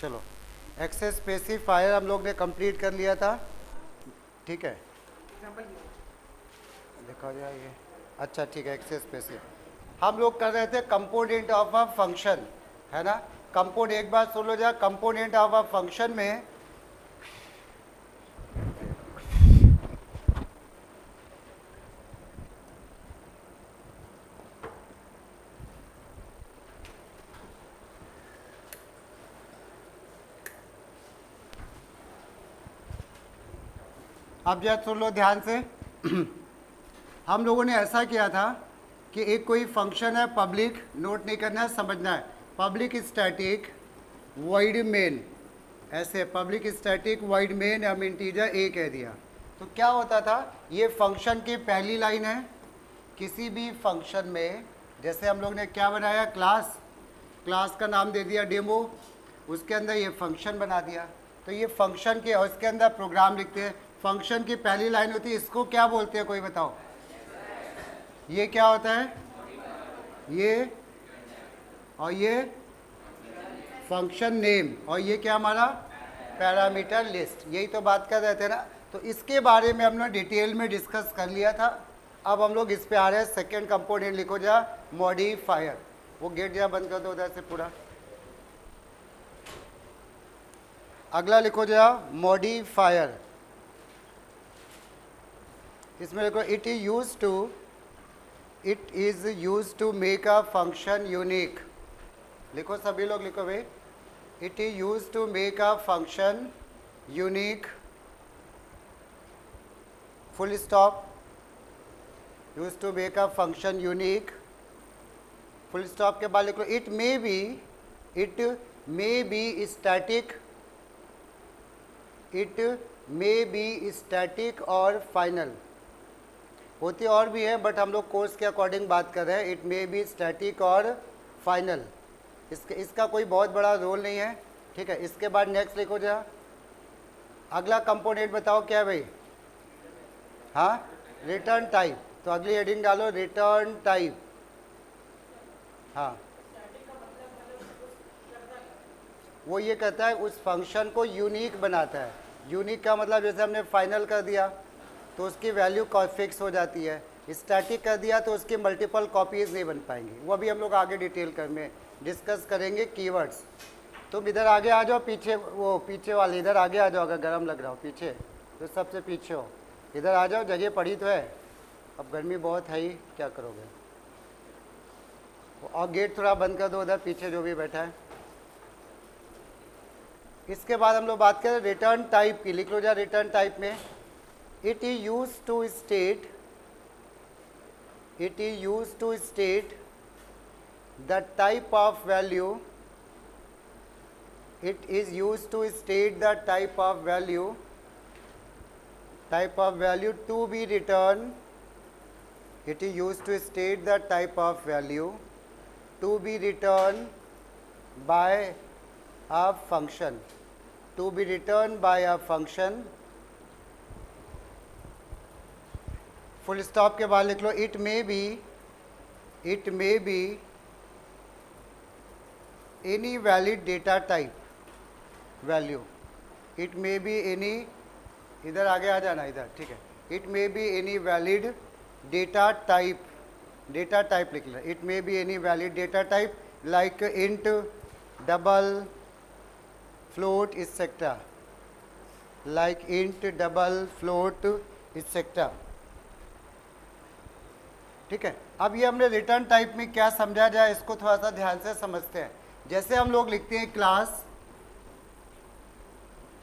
चलो, access specifier हम लोग ने कंप्लीट कर लिया था, ठीक है। देखा जाए ये, अच्छा ठीक है। एक्सेस स्पेसिफायर हम लोग कर रहे थे कंपोनेंट ऑफ अ फंक्शन, है ना। कंपोनेंट, एक बार सुन लो जरा, कंपोनेंट ऑफ अ फंक्शन में अब जरा सुन लो ध्यान से। हम लोगों ने ऐसा किया था कि एक कोई फंक्शन है, पब्लिक, नोट नहीं करना है, समझना है। पब्लिक स्टैटिक वॉइड मेन, ऐसे पब्लिक स्टैटिक वॉइड मेन हम इंटीजर ए कह दिया। तो क्या होता था, ये फंक्शन की पहली लाइन है। किसी भी फंक्शन में जैसे हम लोग ने क्या बनाया, क्लास, क्लास का नाम दे दिया डेमो, उसके अंदर ये फंक्शन बना दिया। तो ये फंक्शन के, और इसके अंदर प्रोग्राम लिखते हैं। फंक्शन की पहली लाइन होती है, इसको क्या बोलते हैं, कोई बताओ। ये क्या होता है, ये, और ये फंक्शन नेम, और ये क्या हमारा पैरामीटर लिस्ट। यही तो बात कर रहे थे ना। तो इसके बारे में हमने डिटेल में डिस्कस कर लिया था। अब हम लोग इस पे आ रहे हैं। सेकेंड कंपोनेंट लिखो जा, मॉडिफायर। वो गेट जरा बंद कर दो उधर से पूरा। अगला लिखो जरा, मॉडिफायर। इसमें लिखो, it is use to make a function unique. लिखो सभी लोग, लिखो भाई, it is use to make a function unique, full stop. Use to make a function unique, full stop के बाद लिखो, it may be static, it may be static और final. होती और भी है, बट हम लोग कोर्स के अकॉर्डिंग बात कर रहे हैं। इट मे बी स्टैटिक और फाइनल, इसका कोई बहुत बड़ा रोल नहीं है, ठीक है। इसके बाद नेक्स्ट लिखो जरा, अगला कंपोनेंट बताओ क्या है भाई। हाँ, रिटर्न टाइप। तो अगली हेडिंग डालो, रिटर्न टाइप। हाँ, वो ये कहता है उस फंक्शन को यूनिक बनाता है। यूनिक का मतलब जैसे हमने फाइनल कर दिया तो उसकी वैल्यू फिक्स हो जाती है। स्टैटिक कर दिया तो उसकी मल्टीपल कॉपीज नहीं बन पाएंगी। वो अभी हम लोग आगे डिटेल कर में डिस्कस करेंगे, कीवर्ड्स। तुम इधर आगे आ जाओ, पीछे, वो पीछे वाले इधर आगे आ जाओ। अगर गर्म लग रहा हो पीछे, तो सबसे पीछे हो, इधर आ जाओ, जगह पड़ी तो है। अब गर्मी बहुत है ही, क्या करोगे। और गेट थोड़ा बंद कर दो उधर पीछे जो भी बैठा है। इसके बाद हम लोग बात करें रिटर्न टाइप की। लिख लो जा, रिटर्न टाइप में, it is use to state the type of value, it is used to state the type of value to be returned. It is used to state the type of value to be returned by a function, to be returned by a function। Full stop के बाद लिख लो, it may be any valid data type value. It may be any, इधर आगे आ जाना इधर, ठीक है। It may be any valid data type, data type लिख लें। It may be any valid data type like int, double, float etcetera, like int, double, float etcetera, ठीक है। अब ये हमने रिटर्न टाइप में क्या समझा जाए, इसको थोड़ा सा ध्यान से समझते हैं। जैसे हम लोग लिखते हैं क्लास,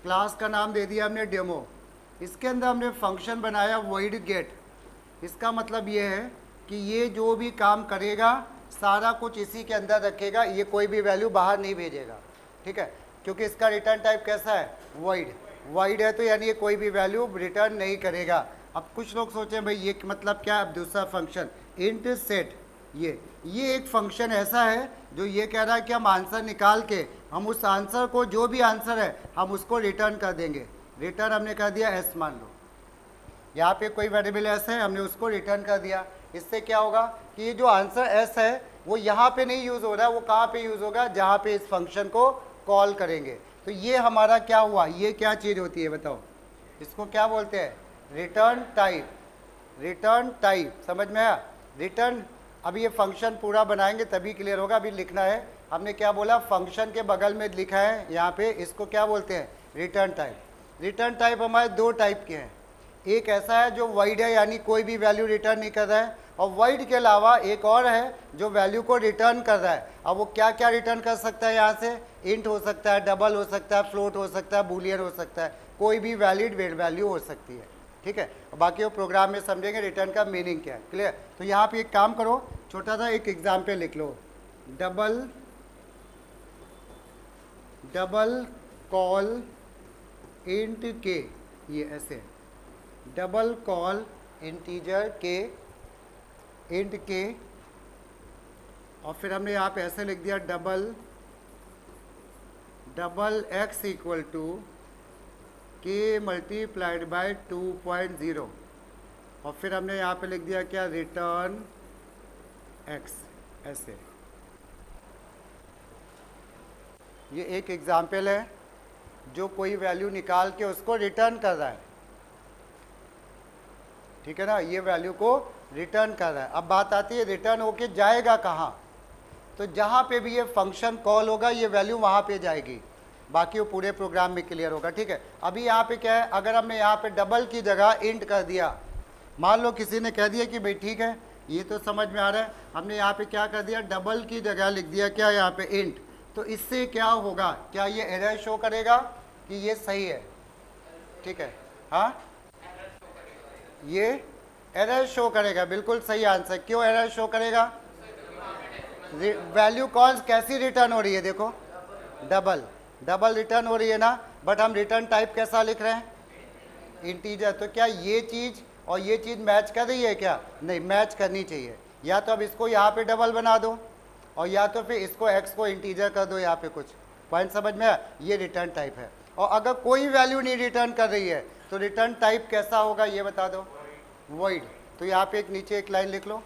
क्लास का नाम दे दिया हमने डेमो। इसके अंदर हमने फंक्शन बनाया वॉइड गेट। इसका मतलब ये है कि ये जो भी काम करेगा सारा कुछ इसी के अंदर रखेगा, ये कोई भी वैल्यू बाहर नहीं भेजेगा, ठीक है। क्योंकि इसका रिटर्न टाइप कैसा है, वॉइड। वॉइड है तो यानी ये कोई भी वैल्यू रिटर्न नहीं करेगा। अब कुछ लोग सोचें भाई ये मतलब क्या, अब दूसरा फंक्शन इंट सेट, ये एक फंक्शन ऐसा है जो ये कह रहा है कि हम आंसर निकाल के हम उस आंसर को, जो भी आंसर है हम उसको रिटर्न कर देंगे। रिटर्न हमने कर दिया एस, मान लो यहाँ पे कोई वेरिएबल एस है, हमने उसको रिटर्न कर दिया। इससे क्या होगा कि ये जो आंसर एस है वो यहाँ पे नहीं यूज़ हो रहा है, वो कहाँ पे यूज़ होगा, जहाँ पे इस फंक्शन को कॉल करेंगे। तो ये हमारा क्या हुआ, ये क्या चीज़ होती है बताओ, इसको क्या बोलते हैं, रिटर्न टाइप। रिटर्न टाइप समझ में आया, रिटर्न। अभी ये फंक्शन पूरा बनाएंगे तभी क्लियर होगा, अभी लिखना है। हमने क्या बोला, फंक्शन के बगल में लिखा है यहाँ पे, इसको क्या बोलते हैं, रिटर्न टाइप। रिटर्न टाइप हमारे दो टाइप के हैं, एक ऐसा है जो वाइड है यानी कोई भी वैल्यू रिटर्न नहीं कर रहा है, और वाइड के अलावा एक और है जो वैल्यू को रिटर्न कर रहा है। अब वो क्या क्या रिटर्न कर सकता है, यहाँ से इंट हो सकता है, डबल हो सकता है, फ्लोट हो सकता है, बूलियन हो सकता है, कोई भी वैलिड वैल्यू हो सकती है, ठीक है। बाकी वो प्रोग्राम में समझेंगे रिटर्न का मीनिंग क्या है, क्लियर। तो यहाँ पे एक काम करो, छोटा सा एक एग्जाम्पल लिख लो, डबल कॉल इंट के, ये ऐसे डबल कॉल इंटीजर के इंट के, और फिर हमने यहाँ पे ऐसे लिख दिया डबल एक्स इक्वल टू के मल्टीप्लाइड बाय 2.0, और फिर हमने यहाँ पे लिख दिया क्या, रिटर्न एक्स, ऐसे। ये एक एग्जाम्पल है जो कोई वैल्यू निकाल के उसको रिटर्न कर रहा है, ठीक है ना, ये वैल्यू को रिटर्न कर रहा है। अब बात आती है रिटर्न होके जाएगा कहाँ, तो जहाँ पे भी ये फंक्शन कॉल होगा ये वैल्यू वहाँ पे जाएगी, बाकी वो पूरे प्रोग्राम में क्लियर होगा, ठीक है। अभी यहाँ पे क्या है, अगर हमने यहाँ पे डबल की जगह इंट कर दिया, मान लो किसी ने कह दिया कि भाई ठीक है ये तो समझ में आ रहा है, हमने यहाँ पे क्या कर दिया, डबल की जगह लिख दिया क्या यहाँ पे इंट, तो इससे क्या होगा, क्या ये एरर शो करेगा कि ये सही है, ठीक है, हाँ ये एरर शो करेगा, बिल्कुल सही आंसर। क्यों एरर शो करेगा, वैल्यू कौन कैसी रिटर्न हो रही है, देखो डबल रिटर्न हो रही है ना, बट हम रिटर्न टाइप कैसा लिख रहे हैं, इंटीजर। तो क्या ये चीज़ और ये चीज़ मैच कर रही है क्या, नहीं, मैच करनी चाहिए। या तो अब इसको यहाँ पे डबल बना दो, और या तो फिर इसको एक्स को इंटीजर कर दो, यहाँ पे कुछ पॉइंट समझ में आया, ये रिटर्न टाइप है। और अगर कोई वैल्यू नहीं रिटर्न कर रही है तो रिटर्न टाइप कैसा होगा ये बता दो, वॉइड। तो यहाँ पे एक नीचे एक लाइन लिख लो,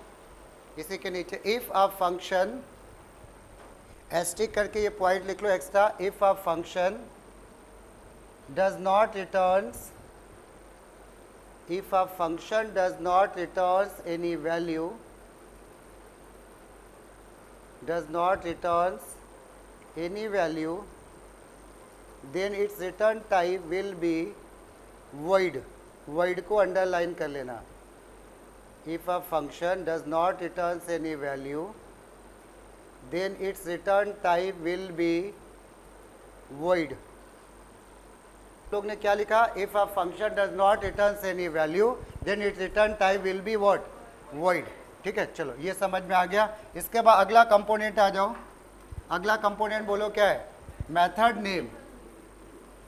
इसी के नीचे इफ़ अ फंक्शन, एस्टिक करके ये पॉइंट लिख लो extra, if a function does not returns, if a function does not returns any value, then its return type will be void को अंडरलाइन कर लेना। if a function does not returns any value then its return type will be void। लोग ने क्या लिखा, if a function does not return any value then it return type will be what, void, ठीक है। चलो ये समझ में आ गया। इसके बाद अगला कंपोनेंट आ जाओ, अगला कंपोनेंट बोलो क्या है, मेथड नेम।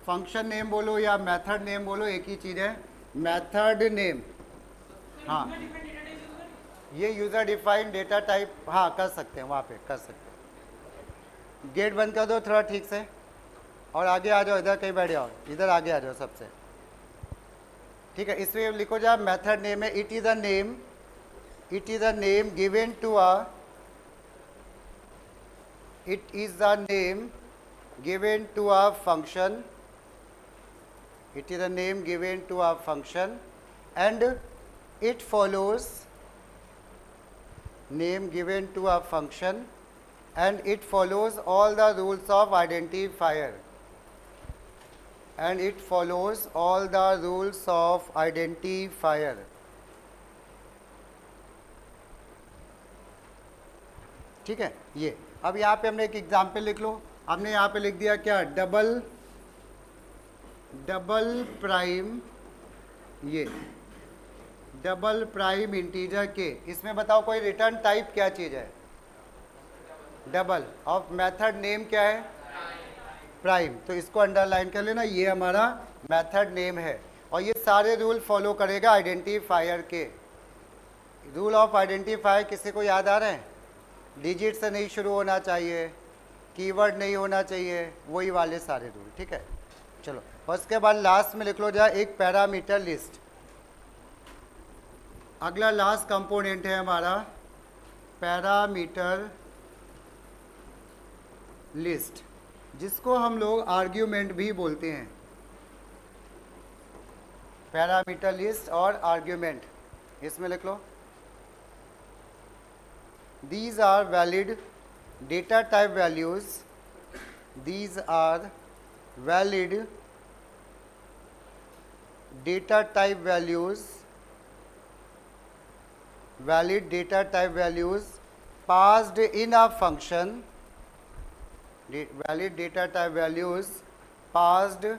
फंक्शन नेम बोलो या मेथड नेम बोलो, एक ही चीज़ है, मेथड नेम। हाँ ये यूज़र डिफाइंड डेटा टाइप, हाँ कर सकते हैं, वहाँ पे कर सकते हैं। गेट बंद कर दो थोड़ा ठीक से, और आगे आ जाओ, इधर कहीं बैठ जाओ, इधर आगे आ जाओ सबसे, ठीक है। इसमें लिखो जाए मेथड नेम है, it is a name given to a, it is a name given to a function, it is a name given to a function and it follows, name given to a function and it follows all the rules of identifier, and it follows all the rules of identifier, ठीक है। ये अब यहाँ पे हमने एक example लिख लो, हमने यहाँ पे लिख दिया क्या, डबल प्राइम, ये डबल प्राइम इंटीजर के, इसमें बताओ कोई रिटर्न टाइप क्या चीज़ है, डबल, और मेथड नेम क्या है, प्राइम। तो इसको अंडरलाइन कर लेना, ये हमारा मेथड नेम है, और ये सारे रूल फॉलो करेगा आइडेंटिफायर के। रूल ऑफ आइडेंटिफायर किसी को याद आ रहे हैं, डिजिट से नहीं शुरू होना चाहिए, कीवर्ड नहीं होना चाहिए, वही वाले सारे रूल, ठीक है। चलो, और उसके बाद लास्ट में लिख लो जाए एक पैरामीटर लिस्ट। अगला लास्ट कंपोनेंट है हमारा पैरामीटर लिस्ट। जिसको हम लोग आर्ग्यूमेंट भी बोलते हैं, पैरामीटर लिस्ट और आर्ग्यूमेंट, इसमें लिख लो। These are valid data type values. These are valid data type values. Valid data type values passed in a function. Valid data type values passed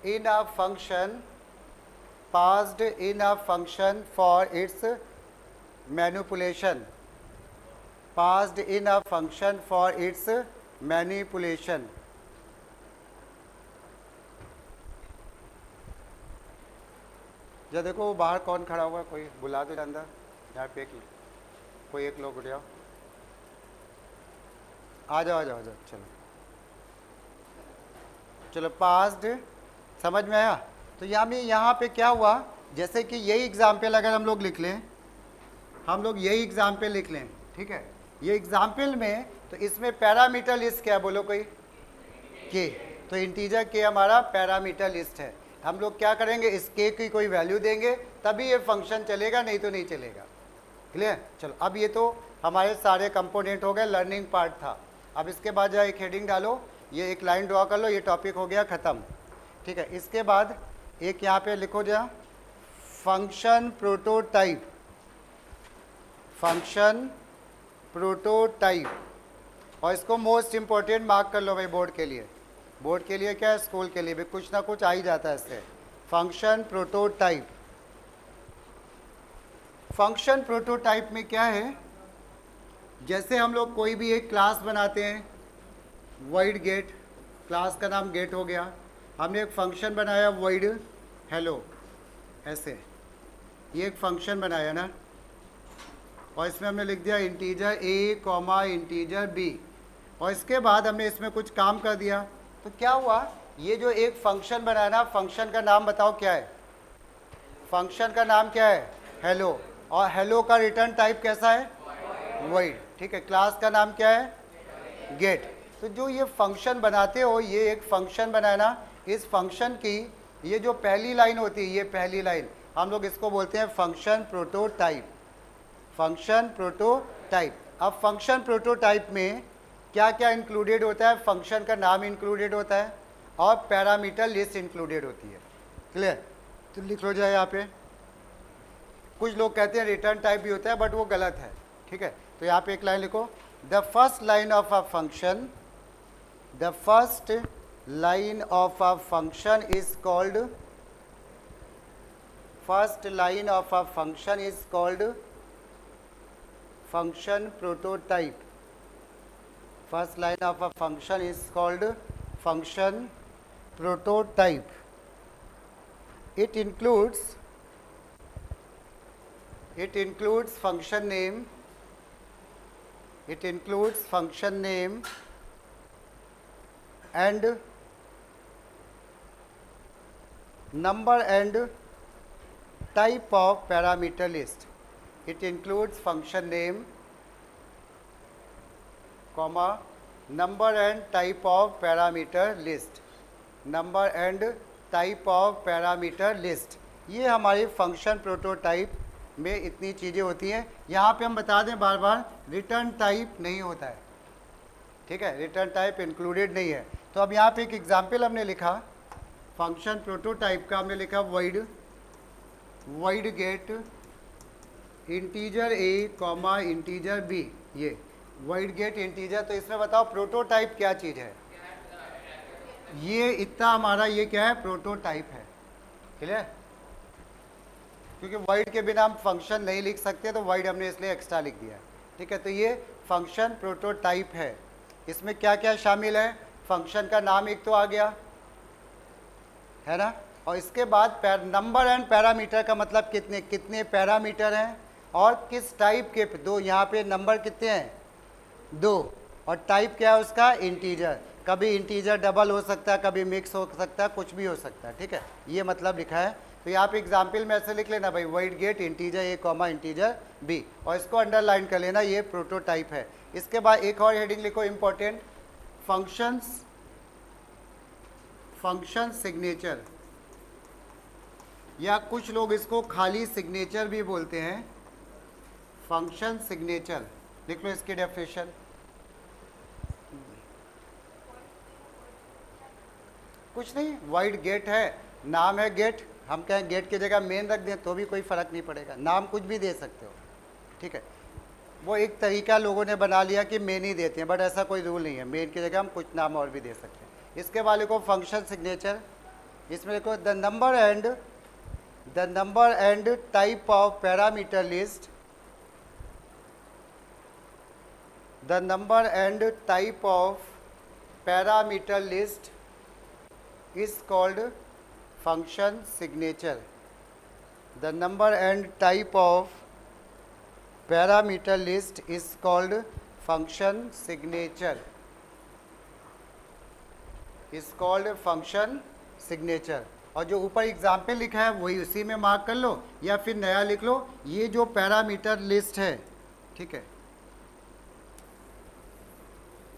in a function. Passed in a function for its manipulation. Passed in a function for its manipulation. जब देखो बाहर कौन खड़ा हुआ है, कोई बुला दो अंदर, यहाँ पे कोई एक लोग उठ जाओ, आ जाओ आ जाओ आ जाओ, चलो चलो। पास्ड समझ में आया? तो यहाँ पे क्या हुआ, जैसे कि यही एग्जाम्पल अगर हम लोग लिख लें, हम लोग यही एग्जाम्पल लिख लें, ठीक है, ये एग्जाम्पल में, तो इसमें पैरामीटर लिस्ट क्या बोलो कोई, के, तो इंटीजर के हमारा पैरामीटर लिस्ट है। हम लोग क्या करेंगे, इस के की कोई वैल्यू देंगे तभी ये फंक्शन चलेगा, नहीं तो नहीं चलेगा। क्लियर? चलो अब ये तो हमारे सारे कंपोनेंट हो गए, लर्निंग पार्ट था। अब इसके बाद जो एक हेडिंग डालो, ये एक लाइन ड्रॉ कर लो, ये टॉपिक हो गया ख़त्म, ठीक है। इसके बाद एक यहाँ पे लिखो जा फंक्शन प्रोटोटाइप, फंक्शन प्रोटोटाइप, और इसको मोस्ट इंपॉर्टेंट मार्क कर लो भाई बोर्ड के लिए। बोर्ड के लिए क्या है, स्कूल के लिए भी कुछ ना कुछ आ ही जाता है इससे। फंक्शन प्रोटोटाइप, फंक्शन प्रोटोटाइप में क्या है, जैसे हम लोग कोई भी एक क्लास बनाते हैं, void गेट, क्लास का नाम गेट हो गया, हमने एक फंक्शन बनाया void हेलो, ऐसे ये एक फंक्शन बनाया ना, और इसमें हमने लिख दिया integer a comma integer b, और इसके बाद हमने इसमें कुछ काम कर दिया, तो क्या हुआ, ये जो एक फंक्शन बनाया ना, फंक्शन का नाम बताओ क्या है, फंक्शन का नाम क्या है, हेलो, और हेलो का रिटर्न टाइप कैसा है, void, ठीक है। क्लास का नाम क्या है, गेट। तो जो ये फंक्शन बनाते हो, ये एक फंक्शन बनाया ना, इस फंक्शन की ये जो पहली लाइन होती है, ये पहली लाइन हम लोग इसको बोलते हैं फंक्शन प्रोटोटाइप, फंक्शन प्रोटोटाइप। अब फंक्शन प्रोटोटाइप में क्या क्या इंक्लूडेड होता है, फंक्शन का नाम इंक्लूडेड होता है और पैरामीटर लिस्ट इंक्लूडेड होती है। क्लियर? तो लिख लो जाए यहाँ पे, कुछ लोग कहते हैं रिटर्न टाइप भी होता है, बट वो गलत है, ठीक है। तो यहाँ पे एक लाइन लिखो, the first line of a function, the first line of a function is called, first line of a function is called function prototype, first line of a function is called function prototype. It includes function name, it includes function name and number and type of parameter list. It includes function name, comma, number and type of parameter list, number and type of parameter list। ये हमारी function prototype में इतनी चीज़ें होती हैं। यहाँ पे हम बता दें बार बार, रिटर्न टाइप नहीं होता है, ठीक है, रिटर्न टाइप इंक्लूडेड नहीं है। तो अब यहाँ पे एक एग्जाम्पल हमने लिखा फंक्शन प्रोटोटाइप का, हमने लिखा void get integer a comma integer b, ये void गेट इंटीजर। तो इसमें बताओ प्रोटोटाइप क्या चीज़ है, ये इतना हमारा ये क्या है, प्रोटोटाइप है। क्लियर? क्योंकि void के बिना हम फंक्शन नहीं लिख सकते, तो void हमने इसलिए एक्स्ट्रा लिख दिया, ठीक है। तो ये फंक्शन प्रोटोटाइप है। इसमें क्या क्या शामिल है, फंक्शन का नाम एक तो आ गया है ना, और इसके बाद नंबर एंड पैरामीटर का मतलब कितने कितने पैरामीटर हैं और किस टाइप के, दो यहाँ पे नंबर कितने हैं, दो, और टाइप क्या है उसका, इंटीजर। कभी इंटीजर डबल हो सकता है, कभी मिक्स हो सकता है, कुछ भी हो सकता है, ठीक है। ये मतलब लिखा है। तो यहाँ पे एग्जाम्पल में ऐसे लिख लेना भाई, void get integer a comma integer b, और इसको अंडरलाइन कर लेना, ये प्रोटोटाइप है। इसके बाद एक और हेडिंग लिखो इंपॉर्टेंट, फंक्शंस फंक्शन सिग्नेचर, या कुछ लोग इसको खाली सिग्नेचर भी बोलते हैं, फंक्शन सिग्नेचर। लिख लो इसकी डेफिनेशन। कुछ नहीं, वाइड गेट है, नाम है गेट, हम कहें गेट की जगह मेन रख दें तो भी कोई फ़र्क नहीं पड़ेगा, नाम कुछ भी दे सकते हो, ठीक है। वो एक तरीका लोगों ने बना लिया कि मेन ही देते हैं, बट ऐसा कोई रूल नहीं है, मेन की जगह हम कुछ नाम और भी दे सकते हैं। इसके बाद लिखो फंक्शन सिग्नेचर, इसमें लिखो the number and type of parameter list, the number and type of parameter list is called function signature. The number and type of parameter list is called function signature. Is called function signature. और जो ऊपर example लिखा है वही उसी में mark कर लो, या फिर नया लिख लो, ये जो पैरामीटर लिस्ट है, ठीक है।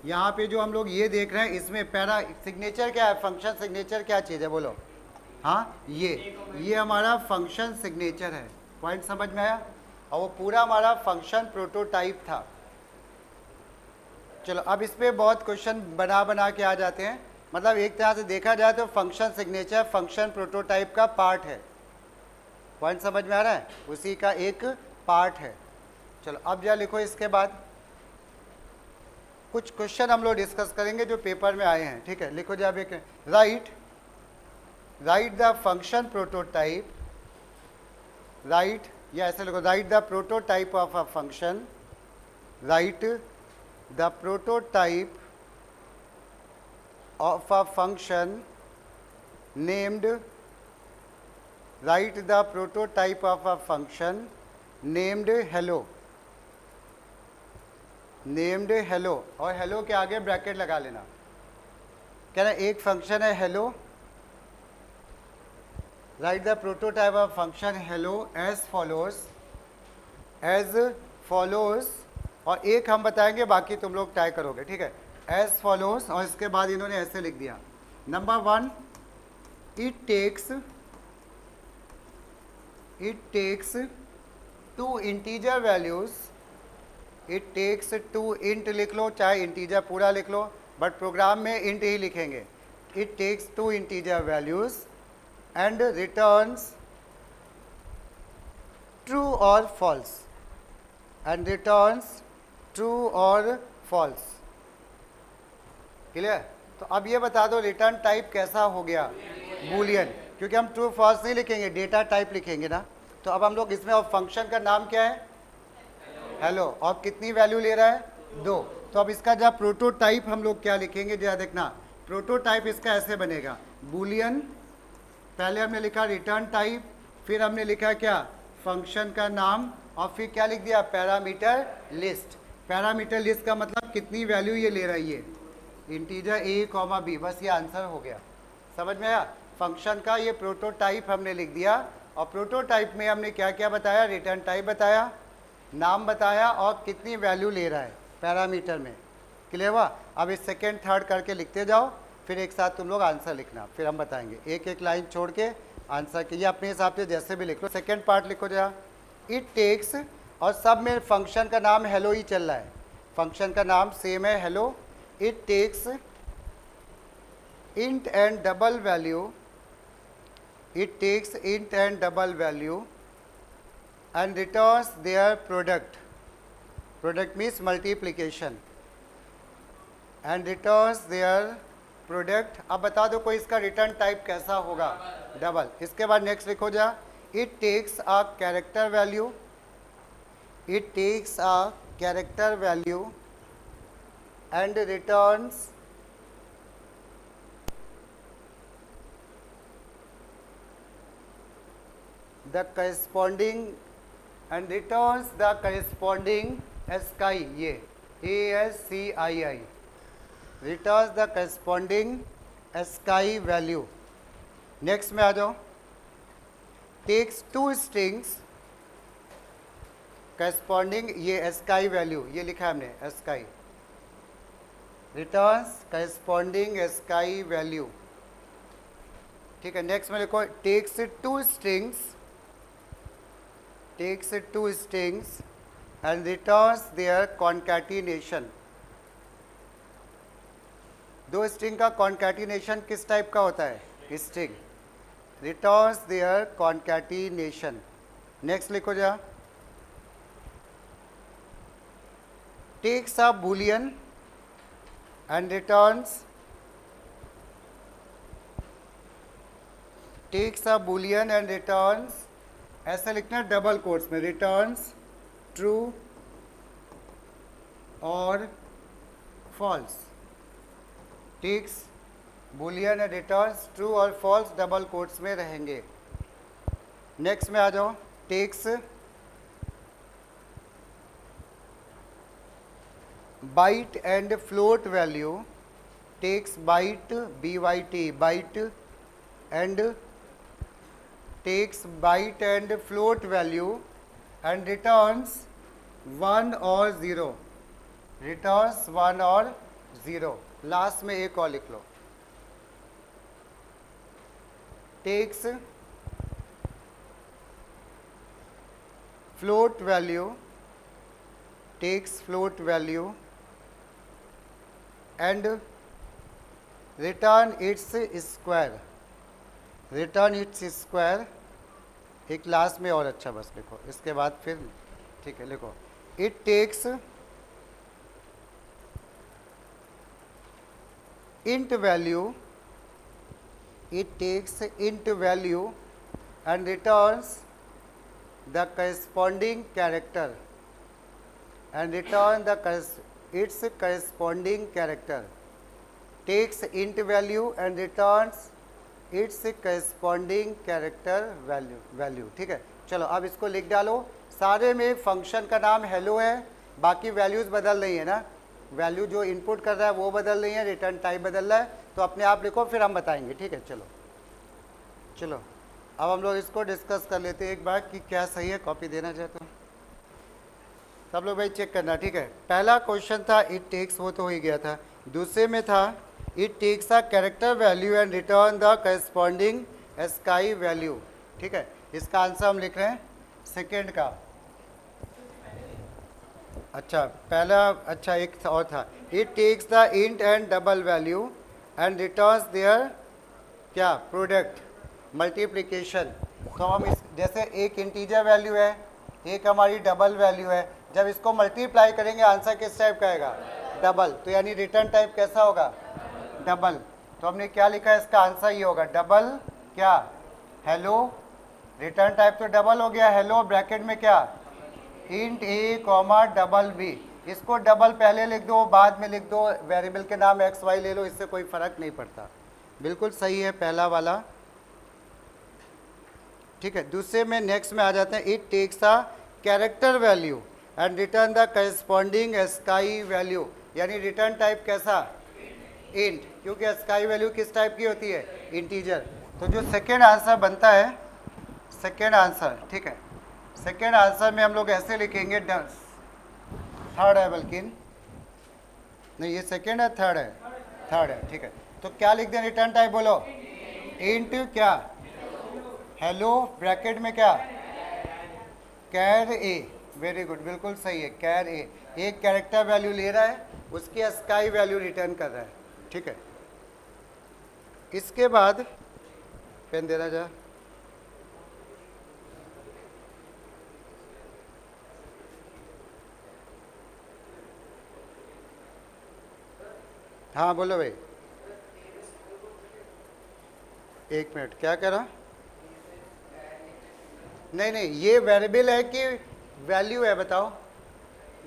यहाँ पे जो हम लोग ये देख रहे हैं इसमें पैरा सिग्नेचर क्या है, फंक्शन सिग्नेचर क्या चीज़ है बोलो। हाँ, ये हमारा फंक्शन सिग्नेचर है, पॉइंट समझ में आया। और वो पूरा हमारा फंक्शन प्रोटोटाइप था। चलो अब इस पर बहुत क्वेश्चन बना के आ जाते हैं, मतलब एक तरह से देखा जाए तो फंक्शन सिग्नेचर फंक्शन प्रोटोटाइप का पार्ट है, पॉइंट समझ में आ रहा है, उसी का एक पार्ट है। चलो अब जा लिखो, इसके बाद कुछ क्वेश्चन हम लोग डिस्कस करेंगे जो पेपर में आए हैं, ठीक है। लिखो जब एक right the function prototype, right, या ऐसे लिखो right the prototype of a function, right the prototype of a function named, right the prototype of a function named hello, named hello, और हेलो के आगे ब्रैकेट लगा लेना। कह रहे एक फंक्शन है hello, write the prototype of function hello as follows, और एक हम बताएंगे बाकी तुम लोग ट्राई करोगे, ठीक है। एज फॉलोज, और इसके बाद इन्होंने ऐसे लिख दिया, number 1, it takes 2 integer values, it takes 2 int लिख लो, चाहे इंटीजर पूरा लिख लो, बट प्रोग्राम में इंट ही लिखेंगे। It takes 2 integer values and returns true और फॉल्स, एंड रिटर्न्स ट्रू और फॉल्स। क्लियर? तो अब ये बता दो रिटर्न टाइप कैसा हो गया, बूलियन, क्योंकि हम ट्रू फॉल्स नहीं लिखेंगे, डेटा टाइप लिखेंगे ना। तो अब हम लोग इसमें, और फंक्शन का नाम क्या है, हेलो, और कितनी वैल्यू ले रहा है, 2। तो अब इसका जब प्रोटोटाइप हम लोग क्या लिखेंगे, जरा देखना, प्रोटोटाइप इसका ऐसे बनेगा, बूलियन, पहले हमने लिखा रिटर्न टाइप, फिर हमने लिखा क्या, फंक्शन का नाम, और फिर क्या लिख दिया, पैरामीटर लिस्ट। पैरामीटर लिस्ट का मतलब कितनी वैल्यू ये ले रही है, इंटीजर a, b, बस ये आंसर हो गया। समझ में आया? फंक्शन का ये प्रोटोटाइप हमने लिख दिया, और प्रोटोटाइप में हमने क्या क्या बताया, रिटर्न टाइप बताया, नाम बताया, और कितनी वैल्यू ले रहा है पैरामीटर में। क्लियर हुआ? अब इस सेकेंड थर्ड करके लिखते जाओ, फिर एक साथ तुम लोग आंसर लिखना, फिर हम बताएंगे, एक एक लाइन छोड़ के आंसर कीजिए अपने हिसाब से, जैसे भी लिख लो। सेकेंड पार्ट लिखो जरा, इट टेक्स, और सब में फंक्शन का नाम हेलो ही चल रहा है, फंक्शन का नाम सेम है hello. It takes int and double value, it takes int and double value and returns their product, product means multiplication, and returns their product। अब बता दो कोई इसका रिटर्न टाइप कैसा होगा, डबल। इसके बाद नेक्स्ट लिखो जा, it takes a character value, it takes a character value and returns the corresponding and returns the corresponding ASCII, ये ASCII, returns the corresponding ASCII value। Next में आ जाओ, takes 2 strings corresponding, ये ASCII value ये लिखा है हमने ASCII, returns corresponding ASCII value ठीक है, नेक्स्ट में लिखो takes two strings and returns their concatenation. दो स्ट्रिंग का कॉन्कैटिनेशन किस टाइप का होता है? String. Returns their concatenation. Next लिखो जा, takes a boolean and returns ऐसे लिखना है डबल कोट्स में, रिटर्न्स ट्रू और false. Takes boolean and returns true और फॉल्स डबल कोट्स में रहेंगे। नेक्स्ट में आ जाओ, takes byte and float value, takes byte BYT byte and takes byte and float value and returns 1 और 0, returns 1 और 0। लास्ट में एक और लिख लो, takes float value and return its square. एक लास्ट में और अच्छा बस लिखो, इसके बाद फिर ठीक है लिखो, it takes int value and returns the corresponding character its corresponding character, takes int value and returns its corresponding character value। ठीक है, चलो अब इसको लिख डालो। सारे में फंक्शन का नाम हेलो है, बाकी वैल्यूज बदल रही है ना, वैल्यू जो इनपुट कर रहा है वो बदल रही है, रिटर्न टाइप बदल रहा है, तो अपने आप लिखो फिर हम बताएंगे। ठीक है, चलो अब हम लोग इसको डिस्कस कर लेते हैं एक बार कि क्या सही है। कॉपी देना चाहे तो सब लोग भाई चेक करना। ठीक है, पहला क्वेश्चन था इट टेक्स, वो तो हो ही गया था। दूसरे में था it takes a character value and return the corresponding ASCII value. ठीक है, इसका आंसर हम लिख रहे हैं सेकेंड का। अच्छा पहला, अच्छा एक और था it takes the int and double value and returns their क्या प्रोडक्ट मल्टीप्लिकेशन। तो हम इस जैसे एक इंटीजर वैल्यू है, एक हमारी डबल वैल्यू है, जब इसको मल्टीप्लाई करेंगे आंसर किस टाइप का आएगा? डबल। तो यानी रिटर्न टाइप कैसा होगा? डबल। तो हमने क्या लिखा है, इसका आंसर ये होगा डबल क्या हेलो। रिटर्न टाइप तो डबल हो गया, हेलो ब्रैकेट में क्या इंट ए कॉमा डबल बी। इसको डबल पहले लिख दो, बाद में लिख दो, वेरिएबल के नाम एक्स वाई ले लो, इससे कोई फर्क नहीं पड़ता। बिल्कुल सही है पहला वाला। ठीक है, दूसरे में नेक्स्ट में आ जाते हैं it takes a character value and return the corresponding ASCII value. यानी रिटर्न टाइप कैसा? इंट, क्योंकि स्काई वैल्यू किस टाइप की होती है? इंटीजर। तो जो सेकेंड आंसर बनता है, सेकेंड आंसर, ठीक है, सेकेंड आंसर में हम लोग ऐसे लिखेंगे, थर्ड है बल्कि नहीं, ये सेकेंड है थर्ड है? थर्ड है। ठीक है, तो क्या लिख दें रिटर्न टाइप? बोलो इंट क्या हेलो ब्रैकेट में क्या कैर ए। वेरी गुड, बिल्कुल सही है, कैर ए। एक कैरेक्टर वैल्यू ले रहा है, उसकी स्काई वैल्यू रिटर्न कर रहा है। ठीक है, इसके बाद पेन देना जा। हाँ बोलो भाई, एक मिनट, क्या कह रहा? नहीं, ये वेरिएबल है कि वैल्यू है? बताओ।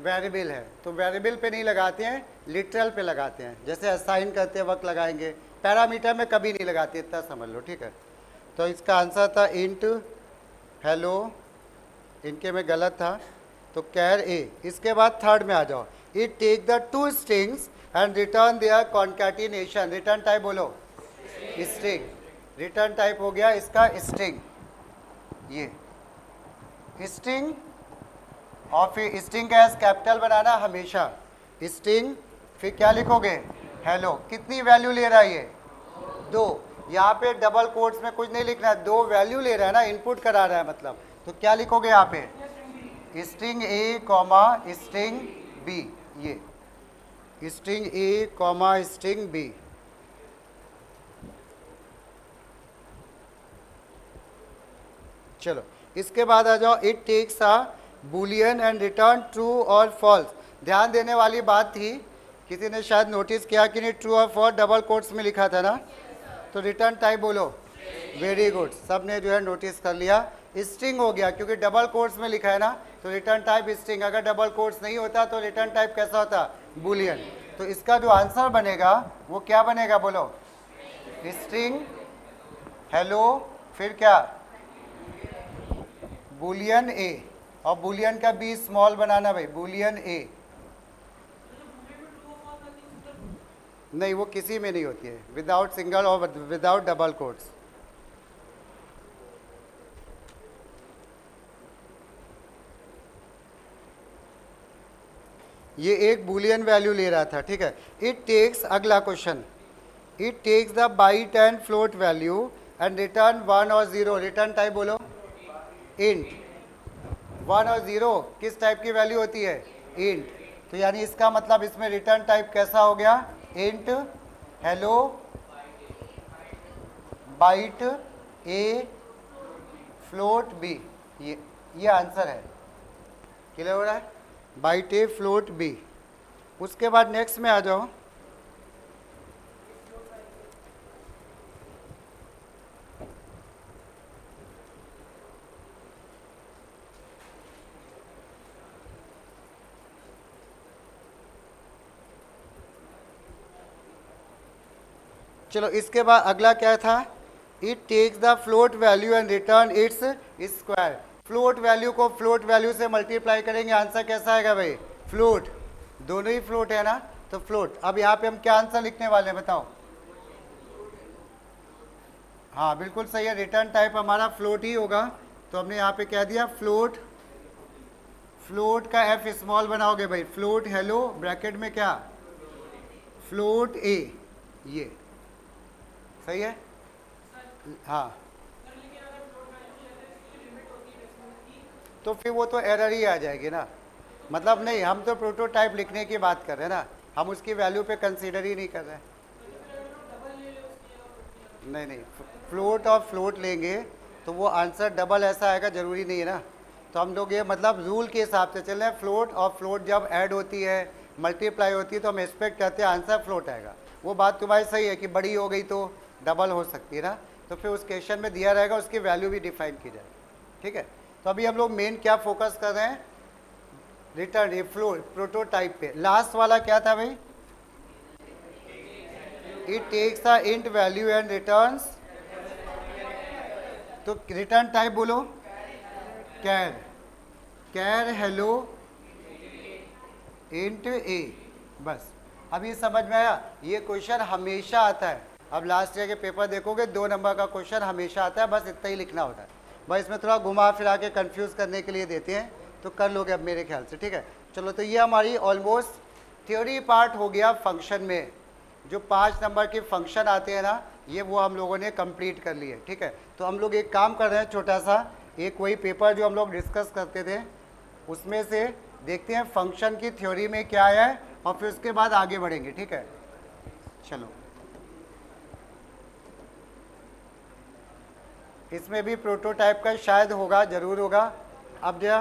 वेरिएबल है तो वेरिएबल पे नहीं लगाते हैं, लिटरल पे लगाते हैं। जैसे असाइन करते वक्त लगाएंगे, पैरामीटर में कभी नहीं लगाते, इतना समझ लो। ठीक है, तो इसका आंसर था इंट हेलो, इनके में गलत था, तो कैर ए। इसके बाद थर्ड में आ जाओ, it take the two strings and return their concatenation. Return type बोलो स्ट्रिंग। रिटर्न टाइप हो गया इसका स्ट्रिंग, ये स्ट्रिंग। और फिर स्ट्रिंग का एस कैपिटल बनाना हमेशा, स्ट्रिंग। फिर क्या लिखोगे? हेलो। कितनी वैल्यू ले रहा है ये? 2। यहाँ पे डबल कोट्स में कुछ नहीं लिखना है, दो वैल्यू ले रहा है ना, इनपुट करा रहा है मतलब, तो क्या लिखोगे यहाँ पे string A comma string B, ये string A comma string B. चलो इसके बाद आ जाओ, it takes a boolean and return true और फॉल्स। ध्यान देने वाली बात थी, किसी ने शायद नोटिस किया कि नहीं, ट्रू और फॉल्स डबल कोट्स में लिखा था ना, तो रिटर्न टाइप बोलो वेरी गुड, सब ने जो है नोटिस कर लिया। स्ट्रिंग हो गया क्योंकि डबल कोट्स में लिखा है ना, तो रिटर्न टाइप स्ट्रिंग। अगर डबल कोट्स नहीं होता तो रिटर्न टाइप कैसा होता, बुलियन। तो इसका जो आंसर बनेगा वो क्या बनेगा बोलो, स्ट्रिंग हेलो, फिर क्या बुलियन ए, और बुलियन का बी स्मॉल बनाना भाई, बुलियन ए। नहीं वो किसी में नहीं होती है, विदाउट सिंगल और विदाउट डबल कोट्स। ये एक बुलियन वैल्यू ले रहा था, ठीक है। इट टेक्स, अगला question, it takes the byte and float value and return 1 और 0। रिटर्न टाइप बोलो इंट। 1 और 0 किस टाइप की वैल्यू होती है, इंट। तो यानी इसका मतलब इसमें रिटर्न टाइप कैसा हो गया, इंट हेलो बाइट ए फ्लोट बी। ये आंसर है, क्लियर हो रहा है, बाइट ए फ्लोट बी। उसके बाद नेक्स्ट में आ जाओ, चलो इसके बाद अगला क्या था, it takes the float value and return its square. Float value को फ्लोट वैल्यू से मल्टीप्लाई करेंगे, आंसर कैसा आएगा भाई, फ्लोट। दोनों ही फ्लोट है ना, तो फ्लोट। अब यहाँ पे हम क्या आंसर लिखने वाले हैं बताओ, हाँ बिल्कुल सही है, रिटर्न टाइप हमारा फ्लोट ही होगा। तो हमने यहाँ पे कह दिया फ्लोट, फ्लोट का एफ स्मॉल बनाओगे भाई, फ्लोट हेलो ब्रैकेट में क्या, फ्लोट ए, ये सही है, हाँ। तो फिर वो तो एरर ही आ जाएगी ना, मतलब नहीं, हम तो प्रोटोटाइप लिखने की बात कर रहे हैं ना, हम उसकी वैल्यू पे कंसीडर ही नहीं कर रहे हैं। नहीं नहीं, फ्लोट और फ्लोट लेंगे तो वो आंसर डबल ऐसा आएगा, जरूरी नहीं है ना। तो हम लोग ये मतलब रूल के हिसाब से चल रहे हैं, फ्लोट और फ्लोट जब ऐड होती है, मल्टीप्लाई होती है, तो हम एक्सपेक्ट करते हैं आंसर फ्लोट आएगा। वो बात तुम्हारी सही है कि बड़ी हो गई तो डबल हो सकती है ना, तो फिर उस क्वेश्चन में दिया रहेगा, उसकी वैल्यू भी डिफाइन की जाए, ठीक है। तो अभी हम लोग मेन क्या फोकस कर रहे हैं, रिटर्न ये फ्लोट प्रोटोटाइप पे। लास्ट वाला क्या था भाई, it takes a int value and returns, तो रिटर्न टाइप बोलो कैर, कैर हेलो इंट ए, बस। अब ये समझ में आया, ये क्वेश्चन हमेशा आता है। अब लास्ट ईयर के पेपर देखोगे 2 नंबर का क्वेश्चन हमेशा आता है, बस इतना ही लिखना होता है। बस इसमें थोड़ा घुमा फिरा के कंफ्यूज करने के लिए देते हैं, तो कर लोगे अब मेरे ख्याल से, ठीक है। चलो तो ये हमारी ऑलमोस्ट थ्योरी पार्ट हो गया। फंक्शन में जो 5 नंबर के फंक्शन आते हैं ना, ये वो हम लोगों ने कंप्लीट कर लिए, ठीक है। तो हम लोग एक काम कर रहे हैं छोटा सा, एक वही पेपर जो हम लोग डिस्कस करते थे उसमें से देखते हैं फंक्शन की थ्योरी में क्या है, और फिर उसके बाद आगे बढ़ेंगे, ठीक है। चलो इसमें भी प्रोटोटाइप का शायद होगा, जरूर होगा। अब जो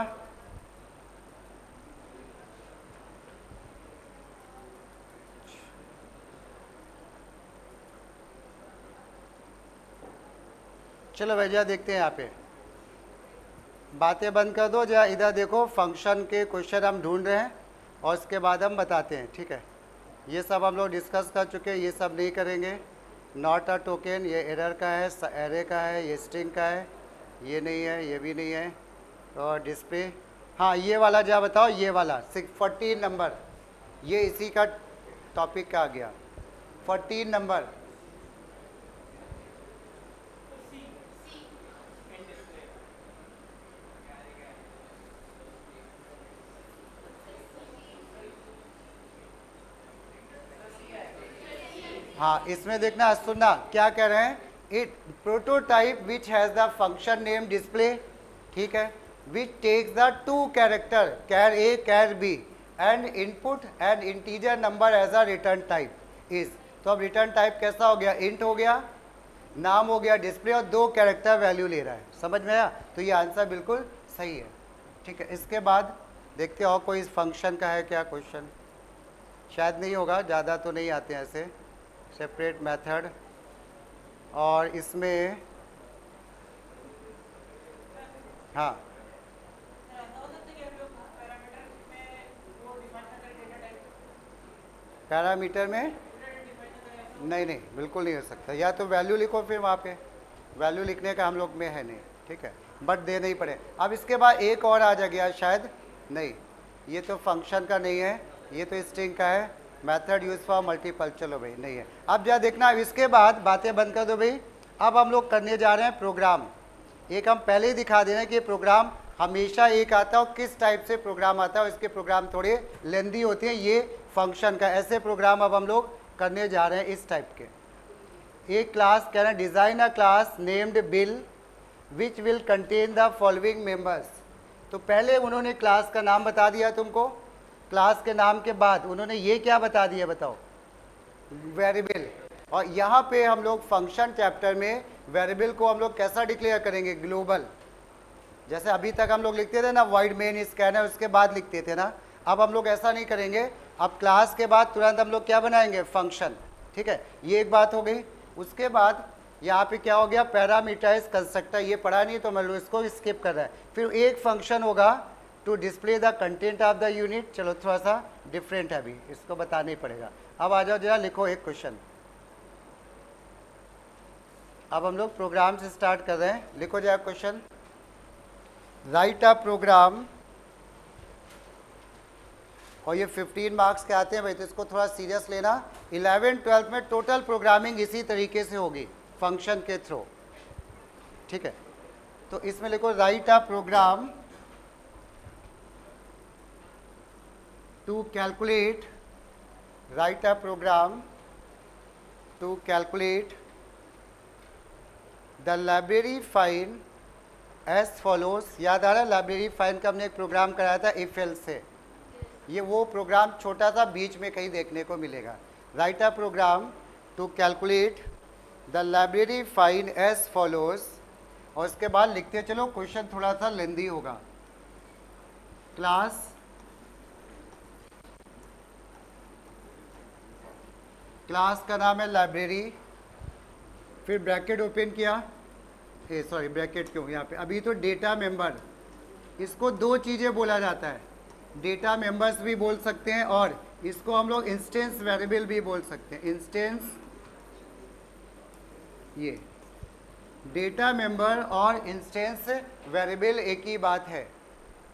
चलो भैया देखते हैं, यहाँ पे बातें बंद कर दो, जरा इधर देखो, फंक्शन के क्वेश्चन हम ढूंढ रहे हैं और उसके बाद हम बताते हैं, ठीक है। ये सब हम लोग डिस्कस कर चुके हैं, ये सब नहीं करेंगे। नॉट अ टोकन ये एरर का है, एरे का है, ये स्ट्रिंग का है, ये नहीं है, ये भी नहीं है। और डिस्प्ले, हाँ ये वाला जरा बताओ, ये वाला 14 नंबर, ये इसी का टॉपिक का आ गया, 14 नंबर। हाँ इसमें देखना, सुनना क्या कह रहे हैं it prototype which has the function name display, ठीक है, which takes the two character char a char b and input and integer number as a return type is. तो अब रिटर्न टाइप कैसा हो गया, इंट हो गया, नाम हो गया डिस्प्ले और दो कैरेक्टर वैल्यू ले रहा है। समझ में आया? तो ये आंसर बिल्कुल सही है, ठीक है। इसके बाद देखते हैं और कोई इस फंक्शन का है क्या क्वेश्चन, शायद नहीं होगा, ज़्यादा तो नहीं आते हैं ऐसे। सेपरेट मेथड, और इसमें हाँ पैरामीटर में नहीं नहीं बिल्कुल नहीं हो सकता, या तो वैल्यू लिखो फिर वहाँ पे, वैल्यू लिखने का हम लोग में है नहीं, ठीक है, बट देने ही पड़े। अब इसके बाद एक और आ गया शायद, नहीं ये तो फंक्शन का नहीं है, ये तो स्ट्रिंग का है, मेथड यूज फॉर मल्टीपल, चलो भाई नहीं है। अब जा देखना, अब इसके बाद बातें बंद कर दो भाई। अब हम लोग करने जा रहे हैं प्रोग्राम। एक हम पहले ही दिखा दे रहे हैं कि प्रोग्राम हमेशा एक आता है और किस टाइप से प्रोग्राम आता है, इसके प्रोग्राम थोड़े लेंदी होते हैं। ये फंक्शन का ऐसे प्रोग्राम अब हम लोग करने जा रहे हैं इस टाइप के। एक क्लास कह रहे हैं, design a class named bill which will contain the following members. तो पहले उन्होंने क्लास का नाम बता दिया तुमको, क्लास के नाम के बाद उन्होंने ये क्या बता दिया बताओ, वेरिएबल। और यहाँ पे हम लोग फंक्शन चैप्टर में वेरिएबल को हम लोग कैसा डिक्लेयर करेंगे, ग्लोबल। जैसे अभी तक हम लोग लिखते थे ना वाइड मेन स्कैनर, उसके बाद लिखते थे ना, अब हम लोग ऐसा नहीं करेंगे। अब क्लास के बाद तुरंत हम लोग क्या बनाएंगे, फंक्शन, ठीक है, ये एक बात हो गई। उसके बाद यहाँ पे क्या हो गया, पैरामीटराइज कंस्ट्रक्टर, ये पढ़ा नहीं तो मैं इसको स्किप कर रहा है। फिर एक फंक्शन होगा to display the content of the unit, चलो थोड़ा सा डिफरेंट है अभी, इसको बताना ही पड़ेगा। अब आ जाओ जरा लिखो एक क्वेश्चन। अब हम लोग प्रोग्राम से स्टार्ट कर रहे हैं, लिखो जरा क्वेश्चन। राइट अ प्रोग्राम, और ये 15 मार्क्स के आते हैं भाई, तो इसको थोड़ा सीरियस लेना। 11th-12th में टोटल प्रोग्रामिंग इसी तरीके से होगी, फंक्शन के थ्रू, ठीक है। तो इसमें लिखो write a program to calculate, write a program to calculate the library fine as follows. याद आ रहा है लाइब्रेरी फाइन का हमने एक प्रोग्राम कराया था इफ एल्स से, ये वो प्रोग्राम छोटा सा बीच में कहीं देखने को मिलेगा। Write a program to calculate the library fine as follows, और इसके बाद लिखते चलो, क्वेश्चन थोड़ा सा लेंदी होगा। क्लास का नाम है लाइब्रेरी, फिर ब्रैकेट ओपन किया, सॉरी ब्रैकेट क्यों यहाँ पे, अभी तो डेटा मेंबर, इसको दो चीज़ें बोला जाता है, डेटा मेंबर्स भी बोल सकते हैं और इसको हम लोग इंस्टेंस वेरिएबल भी बोल सकते हैं। इंस्टेंस, ये डेटा मेंबर और इंस्टेंस वेरिएबल एक ही बात है,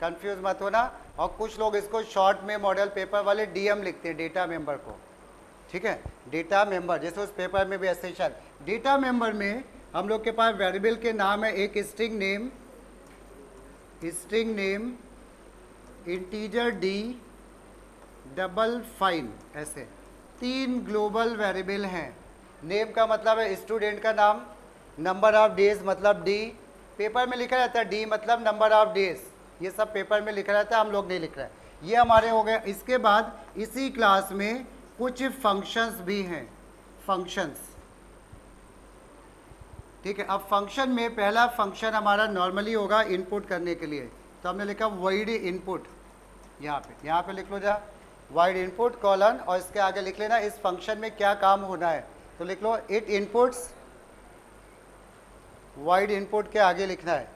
कंफ्यूज मत होना। और कुछ लोग इसको शॉर्ट में मॉडल पेपर वाले डीएम लिखते हैं डेटा मेंबर को, ठीक है, डेटा मेंबर, जैसे उस पेपर में भी ऐसे शायद। डेटा मेंबर में हम लोग के पास वेरिएबल के नाम है, एक string name, integer D, double fine, ऐसे 3 ग्लोबल वेरिएबल हैं। नेम का मतलब है स्टूडेंट का नाम, नंबर ऑफ डेज मतलब डी, पेपर में लिखा रहता है डी मतलब नंबर ऑफ डेज, ये सब पेपर में लिखा रहता है, हम लोग नहीं लिख रहे हैं। ये हमारे हो गए। इसके बाद इसी क्लास में कुछ फंक्शंस भी हैं, फंक्शंस, ठीक है। अब फंक्शन में पहला फंक्शन हमारा नॉर्मली होगा इनपुट करने के लिए, तो हमने लिखा वॉइड इनपुट, यहाँ पे लिख लो जा वॉइड इनपुट कॉलन, और इसके आगे लिख लेना इस फंक्शन में क्या काम होना है, तो लिख लो इट इनपुट्स, वॉइड इनपुट के आगे लिखना है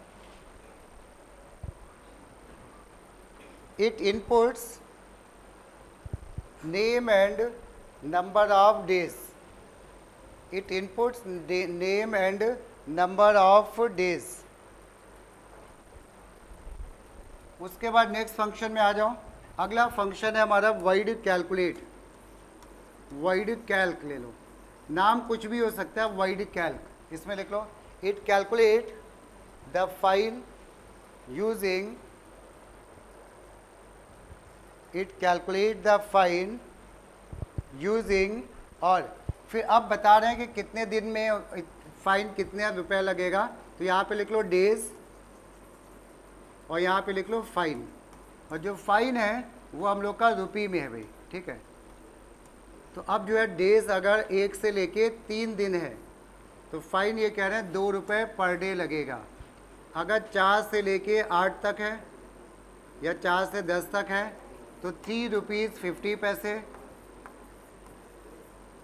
it inputs name and number of days, it inputs name and number of days। उसके बाद नेक्स्ट फंक्शन में आ जाओ। अगला फंक्शन है हमारा वाइड कैलकुलेट, वाइड कैल्क ले लो, नाम कुछ भी हो सकता है, वाइड कैल्क, इसमें लिख लो it calculate the fine using, it calculate the fine using, और फिर अब बता रहे हैं कि कितने दिन में फाइन कितने रुपए लगेगा, तो यहाँ पे लिख लो डेज और यहाँ पे लिख लो फाइन, और जो फाइन है वो हम लोग का रुपये में है भाई, ठीक है। तो अब जो है डेज अगर 1 से लेके 3 दिन है तो फाइन ये कह रहे हैं 2 रुपये पर डे लगेगा। अगर 4 से लेके 8 तक है या 4 से 10 तक है तो 3 रुपीज़ 50 पैसे।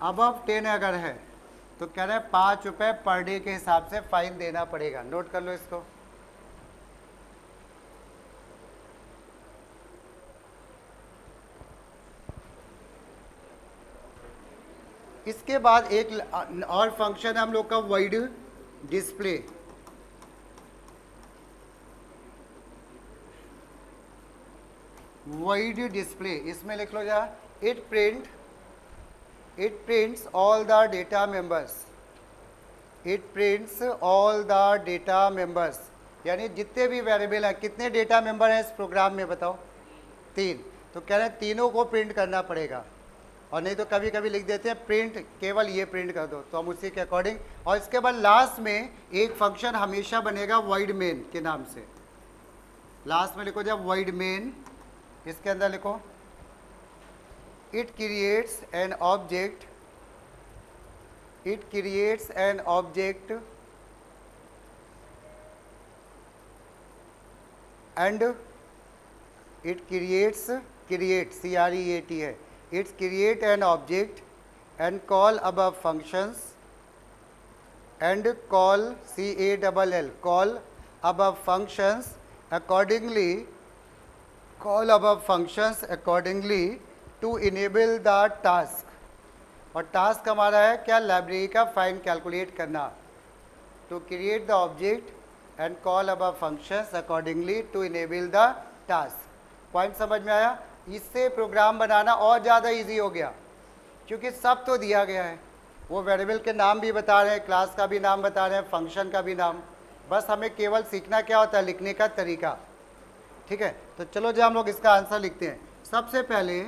अबव 10 अगर है तो कह रहे हैं 5 रुपये पर डे के हिसाब से फाइन देना पड़ेगा। नोट कर लो इसको। इसके बाद एक और फंक्शन है हम लोग का वाइड डिस्प्ले। वाइड डिस्प्ले, इसमें लिख लो जा it prints all the data members. It prints all the data members, यानी जितने भी वेरिएबल हैं। कितने डेटा मेंबर हैं इस प्रोग्राम में बताओ? 3। तो कह रहे हैं तीनों को प्रिंट करना पड़ेगा, और नहीं तो कभी कभी लिख देते हैं प्रिंट केवल ये प्रिंट कर दो, तो हम उसी के अकॉर्डिंग। और इसके बाद लास्ट में एक फंक्शन हमेशा बनेगा वाइड मेन के नाम से। लास्ट में लिखो जब वाइड मेन, इसके अंदर लिखो it creates an object, it creates an object and it creates CREAT है, it's create an object and call above functions and call CALL, call above functions accordingly, call above functions accordingly to enable the task। और task हमारा है क्या? Library का fine calculate करना। to create the object and call above functions accordingly to enable the task। Point समझ में आया? इससे प्रोग्राम बनाना और ज़्यादा इजी हो गया, क्योंकि सब तो दिया गया है। वो वेरिएबल के नाम भी बता रहे हैं, क्लास का भी नाम बता रहे हैं, फंक्शन का भी नाम। बस हमें केवल सीखना क्या होता है, लिखने का तरीका। ठीक है, तो चलो जो हम लोग इसका आंसर लिखते हैं। सबसे पहले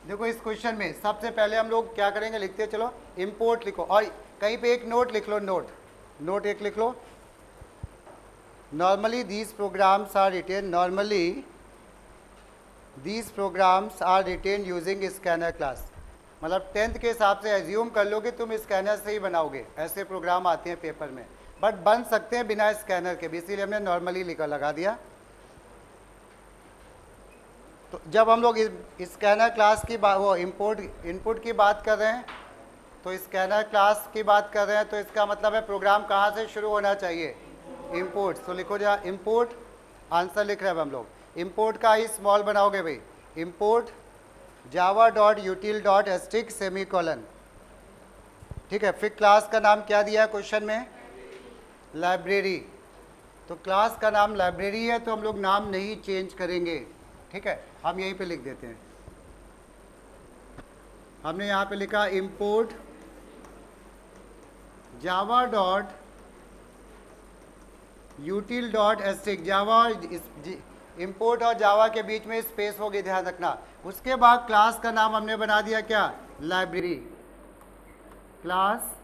देखो इस क्वेश्चन में सबसे पहले हम लोग क्या करेंगे, लिखते हैं। चलो इंपोर्ट लिखो, और कहीं पे एक नोट लिख लो, नोट एक लिख लो। Normally these programs are written using scanner class। मतलब 10th के हिसाब से एज्यूम कर लो कि तुम स्कैनर से ही बनाओगे। ऐसे प्रोग्राम आते हैं पेपर में, बट बन सकते हैं बिना स्कैनर के भी, इसीलिए हमने नॉर्मली लगा दिया। तो जब हम लोग स्कैनर क्लास की बात, वो इनपुट की बात कर रहे हैं, तो स्कैनर क्लास की बात कर रहे हैं, तो इसका मतलब है प्रोग्राम कहाँ से शुरू होना चाहिए? इंपोर्ट। तो लिखो जा इंपोर्ट, आंसर लिख रहे हैं हम लोग। इंपोर्ट का ही स्मॉल बनाओगे भाई, इंपोर्ट java.util.strict सेमीकोलन। ठीक है, फिर क्लास का नाम क्या दिया है क्वेश्चन में? लाइब्रेरी। तो क्लास का नाम लाइब्रेरी है, तो हम लोग नाम नहीं चेंज करेंगे। ठीक है, हम यहीं पे लिख देते हैं। हमने यहाँ पे लिखा इंपोर्ट java.util.strict। जावा, इंपोर्ट और जावा के बीच में स्पेस होगी, ध्यान रखना। उसके बाद क्लास का नाम हमने बना दिया क्या? लाइब्रेरी। क्लास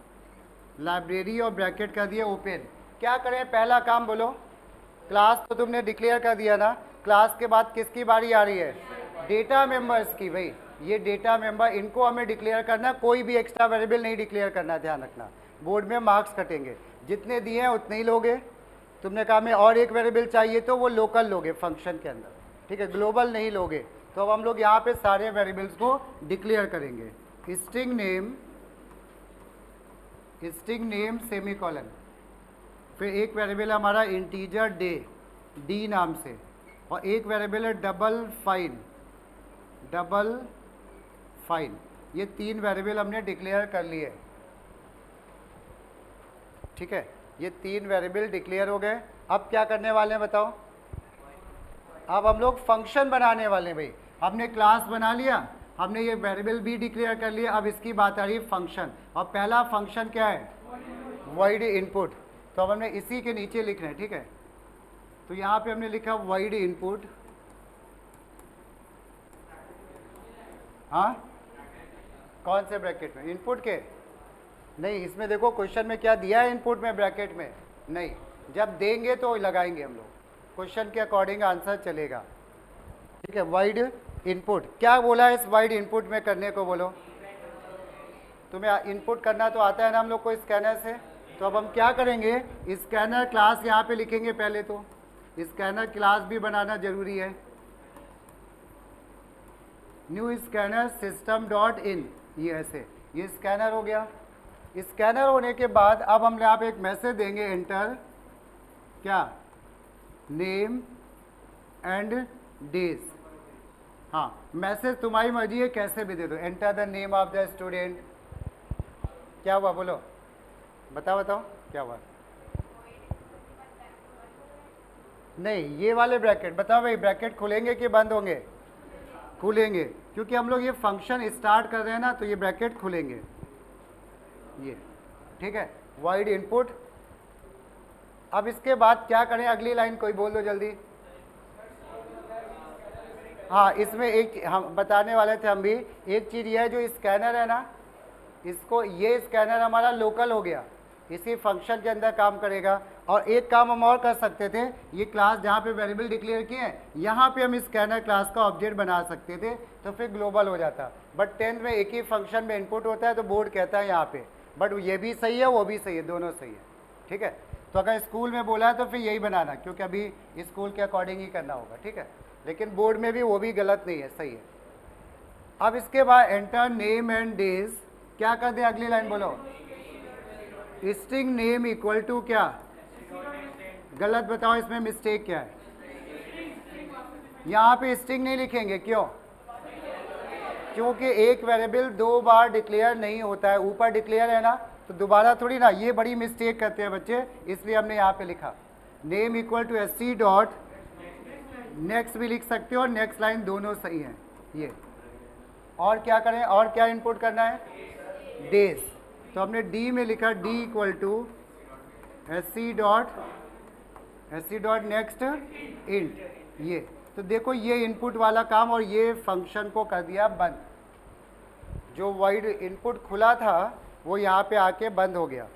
लाइब्रेरी और ब्रैकेट कर दिया ओपन। क्या करें, पहला काम बोलो। क्लास तो तुमने डिक्लेयर कर दिया ना, क्लास के बाद किसकी बारी आ रही है? डेटा मेंबर्स की। भाई ये डेटा मेंबर, इनको हमें डिक्लेयर करना, कोई भी एक्स्ट्रा वेरिएबल नहीं डिक्लेयर करना, ध्यान रखना। बोर्ड में मार्क्स कटेंगे, जितने दिए हैं उतने ही लोगे। तुमने कहा हमें और एक वेरिएबल चाहिए, तो वो लोकल लोगे फंक्शन के अंदर। ठीक है, ग्लोबल नहीं लोगे। तो अब हम लोग यहाँ पे सारे वेरिएबल्स को डिक्लेयर करेंगे। स्ट्रिंग नेम सेमीकोलन, फिर एक वेरिएबल है हमारा इंटीजर डी नाम से, और एक वेरिएबल है डबल फाइन। ये 3 वेरिएबल हमने डिक्लेयर कर लिए। ठीक है, ये 3 वेरिएबल डिक्लेयर हो गए। अब क्या करने वाले हैं बताओ? अब हम लोग फंक्शन बनाने वाले हैं। भाई हमने क्लास बना लिया, हमने ये वेरिएबल भी डिक्लेयर कर लिया। अब इसकी बात आ रही है फंक्शन, और पहला फंक्शन क्या है? Void input. तो अब हमने इसी के नीचे लिखना है। ठीक है, तो यहाँ पे हमने लिखा वॉइड इनपुट। हाँ, कौन से ब्रैकेट में? इनपुट के। नहीं, इसमें देखो क्वेश्चन में क्या दिया है इनपुट में ब्रैकेट में, नहीं, जब देंगे तो लगाएंगे हम लोग, क्वेश्चन के अकॉर्डिंग आंसर चलेगा। ठीक है, वाइड इनपुट क्या बोला है इस वाइड इनपुट में करने को, बोलो। तुम्हें इनपुट करना तो आता है ना हम लोग को स्कैनर से, तो अब हम क्या करेंगे, स्कैनर क्लास यहाँ पे लिखेंगे पहले, तो स्कैनर क्लास भी बनाना जरूरी है। New scanner system dot in, ये ऐसे, ये स्कैनर हो गया। स्कैनर होने के बाद अब हम यहाँ पे एक मैसेज देंगे, एंटर क्या, नेम एंड डेज। हाँ, मैसेज तुम्हारी मर्जी है कैसे भी दे दो, enter the name of the student. क्या हुआ बोलो, बताओ क्या हुआ। नहीं, ये वाले ब्रैकेट बताओ भाई, ब्रैकेट खुलेंगे कि बंद होंगे, खुलेंगे, क्योंकि हम लोग ये फंक्शन स्टार्ट कर रहे हैं ना, तो ये ब्रैकेट खुलेंगे ये। ठीक है, वाइड इनपुट। अब इसके बाद क्या करें, अगली लाइन कोई बोल दो जल्दी। हाँ, इसमें एक हम बताने वाले थे हम भी, एक चीज़ ये है, जो स्कैनर है ना, इसको, ये स्कैनर हमारा लोकल हो गया, इसी फंक्शन के अंदर काम करेगा। और एक काम हम और कर सकते थे, ये क्लास जहाँ पे वेरिएबल डिक्लेयर किए हैं, यहाँ पे हम स्कैनर क्लास का ऑब्जेक्ट बना सकते थे, तो फिर ग्लोबल हो जाता। बट 10th में एक ही फंक्शन में इनपुट होता है, तो बोर्ड कहता है यहाँ पे, बट ये भी सही है वो भी सही है, दोनों सही है। ठीक है, तो अगर स्कूल में बोला है तो फिर यही बनाना, क्योंकि अभी स्कूल के अकॉर्डिंग ही करना होगा। ठीक है, लेकिन बोर्ड में भी वो भी गलत नहीं है, सही है। अब इसके बाद एंटर नेम एंड डेज, क्या कर दें, अगली लाइन बोलो, स्ट्रिंग नेम इक्वल टू क्या, गलत बताओ, इसमें मिस्टेक क्या है, यहाँ पे स्ट्रिंग नहीं लिखेंगे, क्यों, क्योंकि एक वेरिएबल 2 बार डिक्लेयर नहीं होता है, ऊपर डिक्लेयर है ना, तो दोबारा थोड़ी ना, ये बड़ी मिस्टेक करते हैं बच्चे, इसलिए हमने यहाँ पे लिखा name equal to sc dot, next भी लिख सकते हो और नेक्स्ट लाइन, दोनों सही हैं ये। और क्या करें, और क्या इनपुट करना है, डेज, तो हमने डी में लिखा D equal to sc dot next int, ये। तो देखो ये इनपुट वाला काम, और ये फंक्शन को कर दिया बंद, जो वाइड इनपुट खुला था वो यहाँ पे आके बंद हो गया।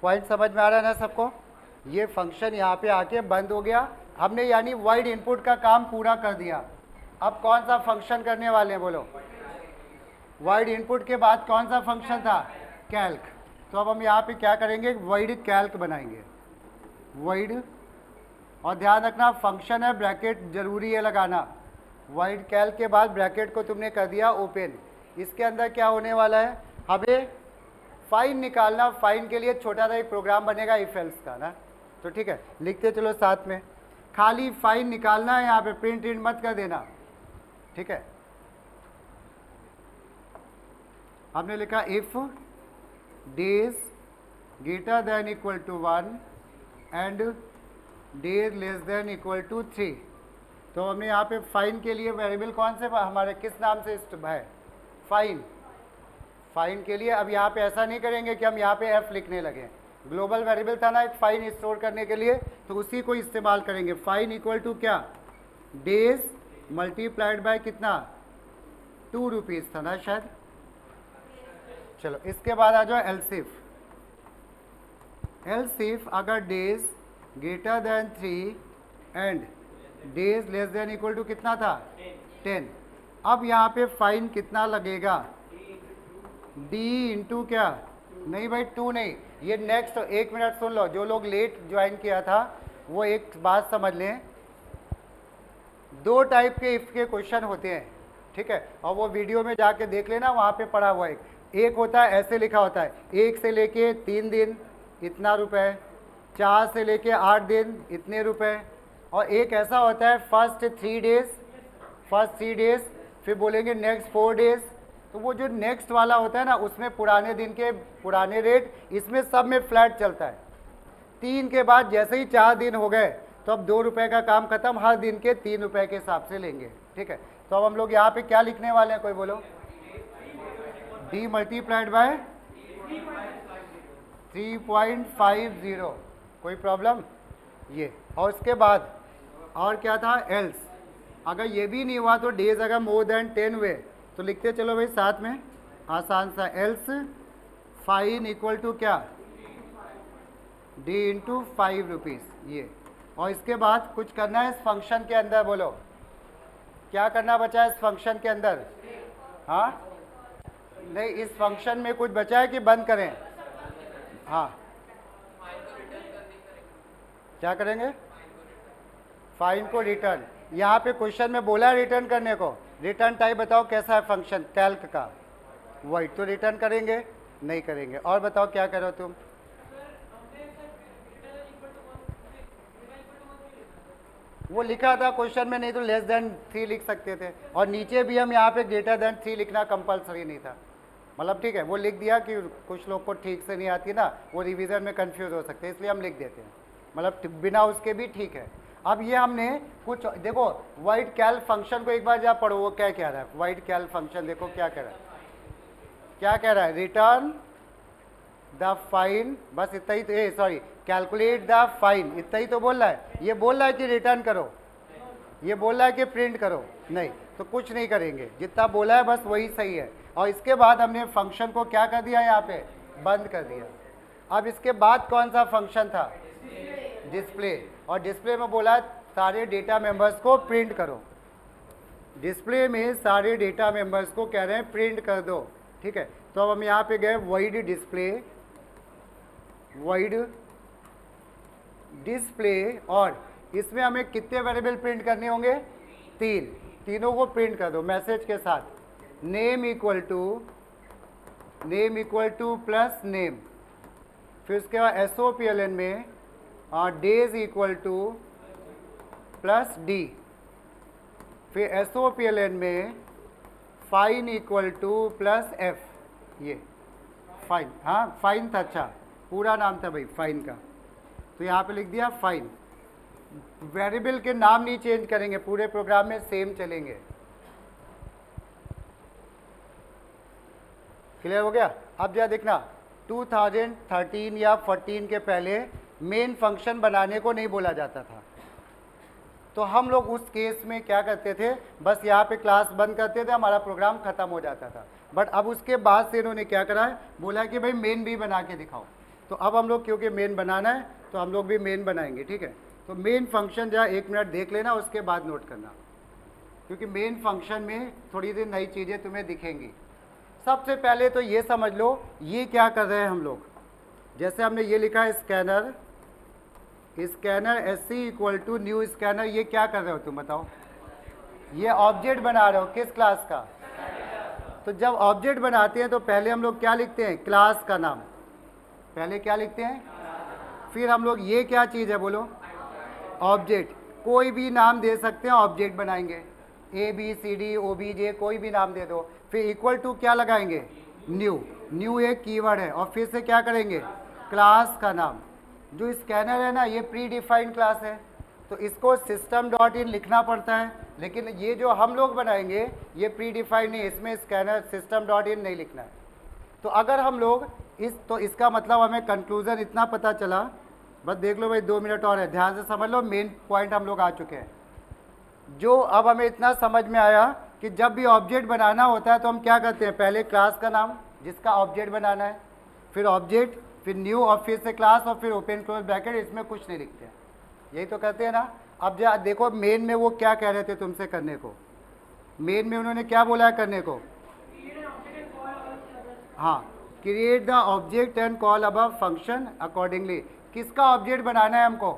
पॉइंट समझ में आ रहा है ना सबको, ये फंक्शन यहाँ पे आके बंद हो गया, हमने यानी वाइड इनपुट का काम पूरा कर दिया। अब कौन सा फंक्शन करने वाले हैं बोलो, वाइड इनपुट के बाद कौन सा फंक्शन था, कैल्क। तो अब हम यहाँ पे क्या करेंगे, वाइड कैल्क बनाएंगे, वाइड, और ध्यान रखना फंक्शन है, ब्रैकेट जरूरी है लगाना। वाइड कैल्क के बाद ब्रैकेट को तुमने कर दिया ओपन, इसके अंदर क्या होने वाला है, हमें फाइन निकालना, फाइन के लिए छोटा सा एक प्रोग्राम बनेगा इफ एल्स का ना, तो ठीक है, लिखते चलो साथ में, खाली फाइन निकालना है, यहाँ पे प्रिंट इंट मत कर देना। ठीक है, हमने लिखा if days greater than equal to 1 and days less than equal to 3, तो हमने यहाँ पे फाइन के लिए वेरिएबल कौन से हमारे किस नाम से है, फाइन, फाइन के लिए। अब यहाँ पे ऐसा नहीं करेंगे कि हम यहाँ पे एफ लिखने लगे, ग्लोबल वेरिएबल था ना एक फाइन स्टोर करने के लिए, तो उसी को इस्तेमाल करेंगे। फाइन इक्वल टू क्या, डेज मल्टीप्लाइड बाय कितना, 2 रुपीज़ था ना शायद। चलो इसके बाद आ जाओ एलसिफ, एलसिफ अगर days greater than 3 and days less than equal to कितना था, 10। अब यहाँ पे फाइन कितना लगेगा, डी इंटू क्या, नहीं भाई 2 नहीं, ये नेक्स्ट, एक मिनट सुन लो, जो लोग लेट ज्वाइन किया था वो एक बात समझ लें, 2 टाइप के इफ के क्वेश्चन होते हैं। ठीक है, और वो वीडियो में जाके देख लेना, वहाँ पे पढ़ा हुआ है। एक होता है ऐसे लिखा होता है, 1 से लेके 3 दिन इतना रुपए, 4 से लेके 8 दिन इतने रुपए, और एक ऐसा होता है फर्स्ट 3 डेज, फिर बोलेंगे नेक्स्ट 4 डेज। तो वो जो नेक्स्ट वाला होता है ना, उसमें पुराने दिन के पुराने रेट, इसमें सब में फ्लैट चलता है। 3 के बाद जैसे ही 4 दिन हो गए, तो अब 2 रुपए का काम खत्म, हर दिन के 3 रुपए के हिसाब से लेंगे। ठीक है, तो अब हम लोग यहाँ पे क्या लिखने वाले हैं, कोई बोलो, डी मल्टीप्लाइड बाय 3.50, कोई प्रॉब्लम ये। और उसके बाद और क्या था, एल्स, अगर ये भी नहीं हुआ तो डेज अगर मोर देन 10 हुए तो लिखते चलो भाई साथ में, आसान सा, एल्स फाइन इक्वल टू क्या, डी इंटू 5 रुपीज़ ये। और इसके बाद कुछ करना है इस फंक्शन के अंदर, बोलो क्या करना बचा है इस फंक्शन के अंदर? हाँ नहीं, इस फंक्शन में कुछ बचा है कि बंद करें? हाँ क्या करेंगे? फाइन को रिटर्न, यहाँ पे क्वेश्चन में बोला है रिटर्न करने को। रिटर्न टाइप बताओ कैसा है फंक्शन कैल्क का? वॉइड, तो रिटर्न करेंगे? नहीं करेंगे। और बताओ क्या करो तुम? वो लिखा था क्वेश्चन में, नहीं तो लेस देन 3 लिख सकते थे, और नीचे भी हम यहाँ पे ग्रेटर देन 3 लिखना कंपलसरी नहीं था। मतलब ठीक है, वो लिख दिया कि कुछ लोग को ठीक से नहीं आती ना, वो रिवीजन में कंफ्यूज हो सकते हैं, इसलिए हम लिख देते हैं, मतलब बिना उसके भी ठीक है। अब ये हमने कुछ देखो, वाइड कैल फंक्शन को एक बार जा पढ़ो, वो क्या कह रहा है वाइड कैल फंक्शन, देखो क्या कह रहा है, क्या कह रहा है, रिटर्न द फाइन, बस इतना ही तो, सॉरी कैलकुलेट द फाइन, इतना ही तो बोल रहा है। ये बोल रहा है कि रिटर्न करो, ये बोल रहा है कि प्रिंट करो, नहीं तो कुछ नहीं करेंगे, जितना बोला है बस वही सही है। और इसके बाद हमने फंक्शन को क्या कर दिया, यहाँ पे बंद कर दिया। अब इसके बाद कौन सा फंक्शन था, डिस्प्ले, और डिस्प्ले में बोला सारे डेटा मेंबर्स को प्रिंट करो। डिस्प्ले में सारे डेटा मेंबर्स को कह रहे हैं प्रिंट कर दो, ठीक है। तो अब हम यहाँ पे गए वॉइड डिस्प्ले, वॉइड डिस्प्ले, और इसमें हमें कितने वेरिएबल प्रिंट करने होंगे, 3, तीनों को प्रिंट कर दो मैसेज के साथ। Name equal two plus name, फिर उसके बाद SOPLN में days equal two plus D, फिर SOPLN में fine equal two plus F, ये फाइन, हाँ फाइन था, अच्छा पूरा नाम था भाई फाइन का, तो यहाँ पे लिख दिया फाइन। वेरिएबल के नाम नहीं चेंज करेंगे, पूरे प्रोग्राम में सेम चलेंगे। क्लियर हो गया? अब जरा देखना, 2013 या 14 के पहले मेन फंक्शन बनाने को नहीं बोला जाता था, तो हम लोग उस केस में क्या करते थे, बस यहाँ पे क्लास बंद करते थे, हमारा प्रोग्राम खत्म हो जाता था। बट अब उसके बाद से इन्होंने क्या करा है, बोला कि भाई मेन भी बना के दिखाओ। तो अब हम लोग क्योंकि मेन बनाना है तो हम लोग भी मेन बनाएंगे, ठीक है। तो मेन फंक्शन जरा 1 मिनट देख लेना, उसके बाद नोट करना, क्योंकि मेन फंक्शन में थोड़ी सी नई चीज़ें तुम्हें दिखेंगी। सबसे पहले तो ये समझ लो ये क्या कर रहे हैं हम लोग, जैसे हमने ये लिखा है scanner, SC equal to new scanner, ये क्या कर रहे हो तुम बताओ? ये ऑब्जेक्ट बना रहे हो, किस क्लास का? तो जब ऑब्जेक्ट बनाते हैं तो पहले हम लोग क्या लिखते हैं, क्लास का नाम, पहले क्या लिखते हैं, फिर हम लोग ये क्या चीज़ है बोलो, ऑब्जेक्ट, कोई भी नाम दे सकते हैं, ऑब्जेक्ट बनाएंगे, ABCD OBJ कोई भी नाम दे दो, फिर इक्वल टू क्या लगाएंगे, न्यू, न्यू एक कीवर्ड है, और फिर से क्या करेंगे, क्लास का नाम। जो स्कैनर है ना, ये प्री डिफाइंड क्लास है, तो इसको system.in लिखना पड़ता है, लेकिन ये जो हम लोग बनाएंगे ये प्री डिफाइंड नहीं, इसमें स्कैनर system.in नहीं लिखना है। तो अगर हम लोग तो इसका मतलब हमें कंक्लूजन इतना पता चला, बस देख लो भाई 2 मिनट और है, ध्यान से समझ लो, मेन पॉइंट हम लोग आ चुके हैं। जो अब हमें इतना समझ में आया कि जब भी ऑब्जेक्ट बनाना होता है तो हम क्या करते हैं, पहले क्लास का नाम जिसका ऑब्जेक्ट बनाना है, फिर ऑब्जेक्ट, फिर न्यू, और फिर से क्लास, और फिर ओपन क्लोज ब्रैकेट, इसमें कुछ नहीं लिखते हैं, यही तो कहते हैं ना। अब जा देखो मेन में वो क्या कह रहे थे तुमसे करने को, मेन में उन्होंने क्या बोला है करने को, हाँ, create the object and call above function accordingly. किसका ऑब्जेक्ट बनाना है हमको,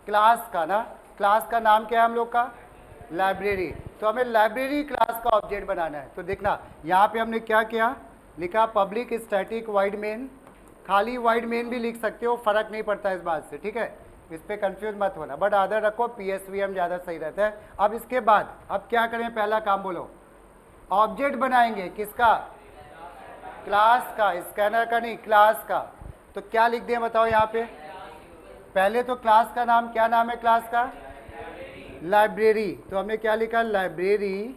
क्लास का ना। क्लास का नाम क्या है हम लोग का, लाइब्रेरी, तो हमें लाइब्रेरी क्लास का ऑब्जेक्ट बनाना है। तो देखना यहाँ पे हमने क्या किया, लिखा पब्लिक स्टैटिक वाइड मेन, खाली वाइड मेन भी लिख सकते हो, फर्क नहीं पड़ता इस बात से, ठीक है, इस पर कंफ्यूज मत होना, बट आदर रखो PSVM ज़्यादा सही रहता है। अब इसके बाद अब क्या करें, पहला काम बोलो, ऑब्जेक्ट बनाएंगे किसका, क्लास का, स्कैनर का नहीं, क्लास का। तो क्या लिख दें बताओ यहाँ पे, पहले तो क्लास का नाम, क्या नाम है क्लास का, लाइब्रेरी, तो हमने क्या लिखा, लाइब्रेरी।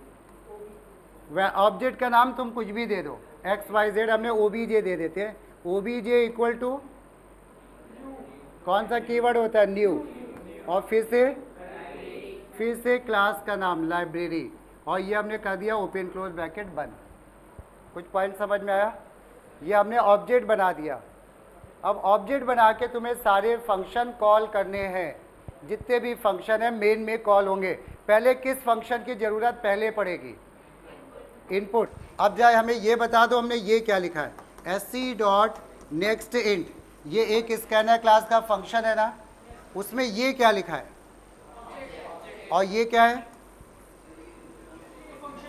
वह ऑब्जेक्ट का नाम तुम कुछ भी दे दो, XYZ, हमने OBJ दे देते हैं, OBJ इक्वल टू कौन सा कीवर्ड होता है, न्यू, और फिर से क्लास का नाम लाइब्रेरी, और ये हमने कर दिया ओपन क्लोज ब्रैकेट बंद। कुछ पॉइंट समझ में आया? ये हमने ऑब्जेक्ट बना दिया। अब ऑब्जेक्ट बना के तुम्हें सारे फंक्शन कॉल करने हैं, जितने भी फंक्शन है मेन में कॉल होंगे। पहले किस फंक्शन की ज़रूरत पहले पड़ेगी? इनपुट। अब जाए हमें ये बता दो हमने ये क्या लिखा है, sc डॉट नेक्स्ट इंट, ये एक स्कैनर क्लास का फंक्शन है ना, उसमें ये क्या लिखा है और ये क्या है?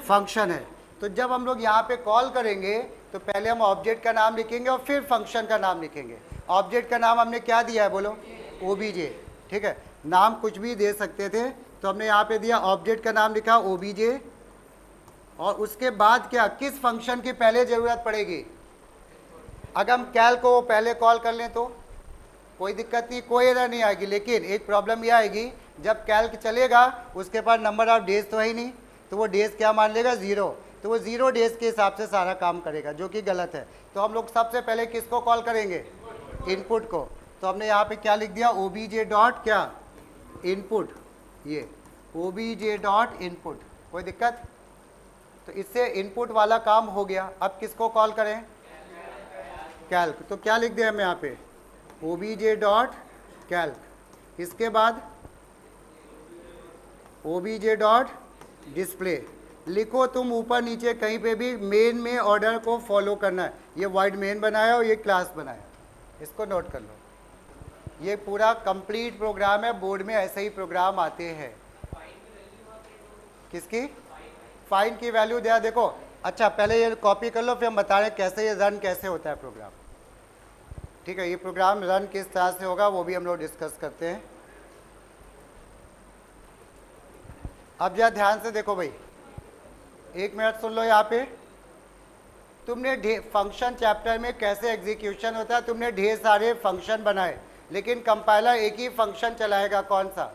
फंक्शन है। तो जब हम लोग यहाँ पे कॉल करेंगे तो पहले हम ऑब्जेक्ट का नाम लिखेंगे और फिर फंक्शन का नाम लिखेंगे। ऑब्जेक्ट का नाम हमने क्या दिया है बोलो? obj। ठीक है, नाम कुछ भी दे सकते थे, तो हमने यहाँ पे दिया ऑब्जेक्ट का नाम लिखा obj। और उसके बाद क्या, किस फंक्शन की पहले ज़रूरत पड़ेगी? अगर हम कैल को पहले कॉल कर लें तो कोई दिक्कत नहीं, कोई एरर नहीं आएगी। लेकिन एक प्रॉब्लम यह आएगी, जब कैल्क चलेगा उसके पास नंबर ऑफ डेज तो है ही नहीं, तो वो डेज क्या मान लेगा? 0। तो वो 0 डेज के हिसाब से सारा काम करेगा, जो कि गलत है। तो हम लोग सबसे पहले किसको कॉल करेंगे? इनपुट को। तो हमने यहाँ पे क्या लिख दिया? obj डॉट क्या? इनपुट। ये obj डॉट इनपुट। कोई दिक्कत? तो इससे इनपुट वाला काम हो गया। अब किसको कॉल करें? कैल्क। तो क्या लिख दिया हमने यहाँ पे? obj dot Calc. इसके बाद obj डॉट डिस्प्ले। लिखो तुम ऊपर नीचे कहीं पे भी, मेन में ऑर्डर को फॉलो करना है। ये वाइड मेन बनाया और ये क्लास बनाया, इसको नोट कर लो। ये पूरा कंप्लीट प्रोग्राम है, बोर्ड में ऐसे ही प्रोग्राम आते हैं। किसकी? फाइन की वैल्यू दिया, देखो। अच्छा पहले ये कॉपी कर लो, फिर हम बता रहे हैं कैसे ये रन कैसे होता है प्रोग्राम। ठीक है, ये प्रोग्राम रन किस तरह से होगा वो भी हम लोग डिस्कस करते हैं। अब जरा ध्यान से देखो भाई, एक मिनट सुन लो। यहाँ पे तुमने फंक्शन चैप्टर में कैसे एग्जीक्यूशन होता है, तुमने ढेर सारे फंक्शन बनाए, लेकिन कंपाइलर एक ही फंक्शन चलाएगा। कौन सा?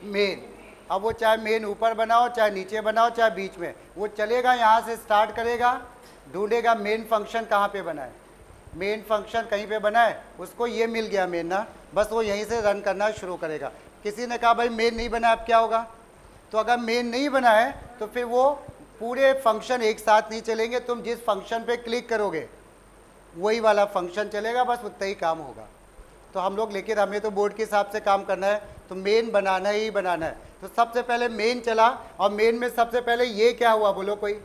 मेन। अब वो चाहे मेन ऊपर बनाओ, चाहे नीचे बनाओ, चाहे बीच में, वो चलेगा। यहाँ से स्टार्ट करेगा, ढूंढेगा मेन फंक्शन कहाँ पे बना है। मेन फंक्शन कहीं पे बना है, उसको ये मिल गया मेन ना, बस वो यहीं से रन करना शुरू करेगा। किसी ने कहा भाई मेन नहीं बना, अब क्या होगा? तो अगर मेन नहीं बना है तो फिर वो पूरे फंक्शन एक साथ नहीं चलेंगे। तुम जिस फंक्शन पे क्लिक करोगे वही वाला फंक्शन चलेगा, बस उतना ही काम होगा। तो हम लोग, लेकिन हमें तो बोर्ड के हिसाब से काम करना है, तो मेन बनाना ही बनाना है। तो सबसे पहले मेन चला, और मेन में सबसे पहले ये क्या हुआ बोलो? कोई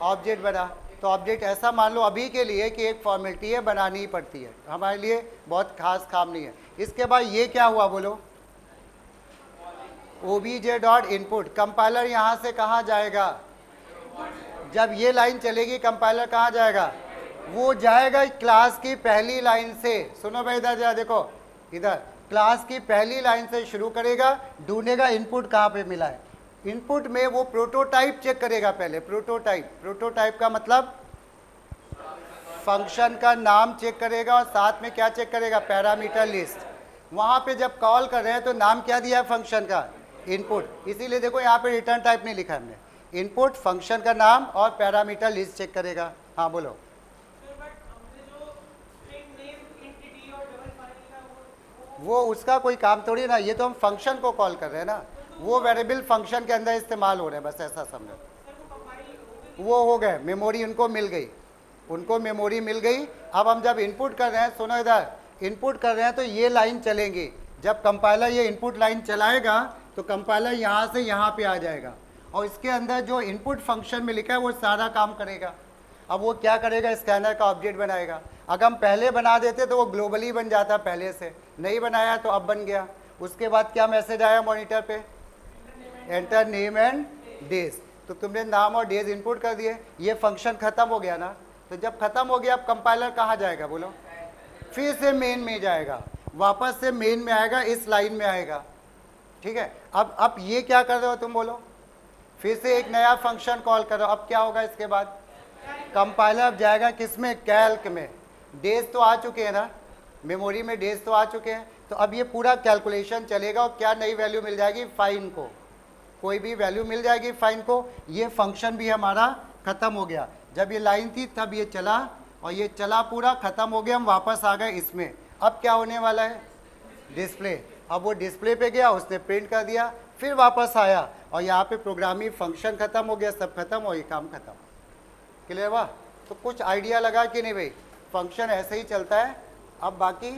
ऑब्जेक्ट बना। तो ऑब्जेक्ट ऐसा मान लो अभी के लिए कि एक फॉर्मेलिटी है, बनानी ही पड़ती है, हमारे लिए बहुत खास काम नहीं है। इसके बाद ये क्या हुआ बोलो? obj dot input. कंपाइलर यहाँ से कहाँ जाएगा? जब ये लाइन चलेगी कंपाइलर कहाँ जाएगा? वो जाएगा क्लास की पहली लाइन से। सुनो भाई इधर जरा देखो, इधर क्लास की पहली लाइन से शुरू करेगा, ढूंढेगा इनपुट कहाँ पे मिला है। इनपुट में वो प्रोटोटाइप चेक करेगा पहले। प्रोटोटाइप का मतलब फंक्शन का नाम चेक करेगा, और साथ में क्या चेक करेगा? Parameter list. वहाँ पे जब कॉल कर रहे हैं तो नाम क्या दिया है फंक्शन का? इनपुट। इसीलिए देखो यहाँ पे रिटर्न टाइप नहीं लिखा हमने। इनपुट, फंक्शन का नाम और पैरामीटर लिस्ट चेक करेगा। हाँ बोलो। वो उसका कोई काम थोड़ी ना, ये तो हम फंक्शन को कॉल कर रहे हैं ना, वो वेरिएबल फंक्शन के अंदर इस्तेमाल हो रहे हैं, बस ऐसा समझो। वो हो गए, मेमोरी उनको मिल गई, उनको मेमोरी मिल गई। अब हम जब इनपुट कर रहे हैं, सुनो इधर, इनपुट कर रहे हैं तो ये लाइन चलेंगी। जब कंपाइलर ये इनपुट लाइन चलाएगा तो कंपाइलर यहाँ से यहाँ पे आ जाएगा, और इसके अंदर जो इनपुट फंक्शन में लिखा है वो सारा काम करेगा। अब वो क्या करेगा? स्कैनर का ऑब्जेक्ट बनाएगा। अगर हम पहले बना देते तो वो ग्लोबली बन जाता, पहले से नहीं बनाया तो अब बन गया। उसके बाद क्या मैसेज आया मॉनिटर पे? Enter name and days. तो तुमने नाम और डेज इनपुट कर दिए, ये फंक्शन खत्म हो गया ना। तो जब खत्म हो गया अब कंपाइलर कहाँ जाएगा बोलो? फिर से मेन में जाएगा, वापस से मेन में आएगा, इस लाइन में आएगा। ठीक है, अब ये क्या कर रहे हो तुम बोलो? फिर से एक नया फंक्शन कॉल करो। अब क्या होगा इसके बाद? कंपाइलर जाएगा किसमें? कैल्क में। डेज तो आ चुके हैं ना, मेमोरी में डेज तो आ चुके हैं। तो अब ये पूरा कैलकुलेशन चलेगा, और क्या नई वैल्यू मिल जाएगी? फाइन को कोई भी वैल्यू मिल जाएगी फाइन को। ये फंक्शन भी हमारा खत्म हो गया। जब ये लाइन थी तब ये चला, और ये चला पूरा खत्म हो गया, हम वापस आ गए इसमें। अब क्या होने वाला है? डिस्प्ले। अब वो डिस्प्ले पे गया, उसने प्रिंट कर दिया, फिर वापस आया और यहाँ पे प्रोग्रामिंग फंक्शन खत्म हो गया, सब खत्म और ये काम खत्म। क्लियर हुआ? तो कुछ आइडिया लगा कि नहीं भाई, फंक्शन ऐसे ही चलता है। अब बाकी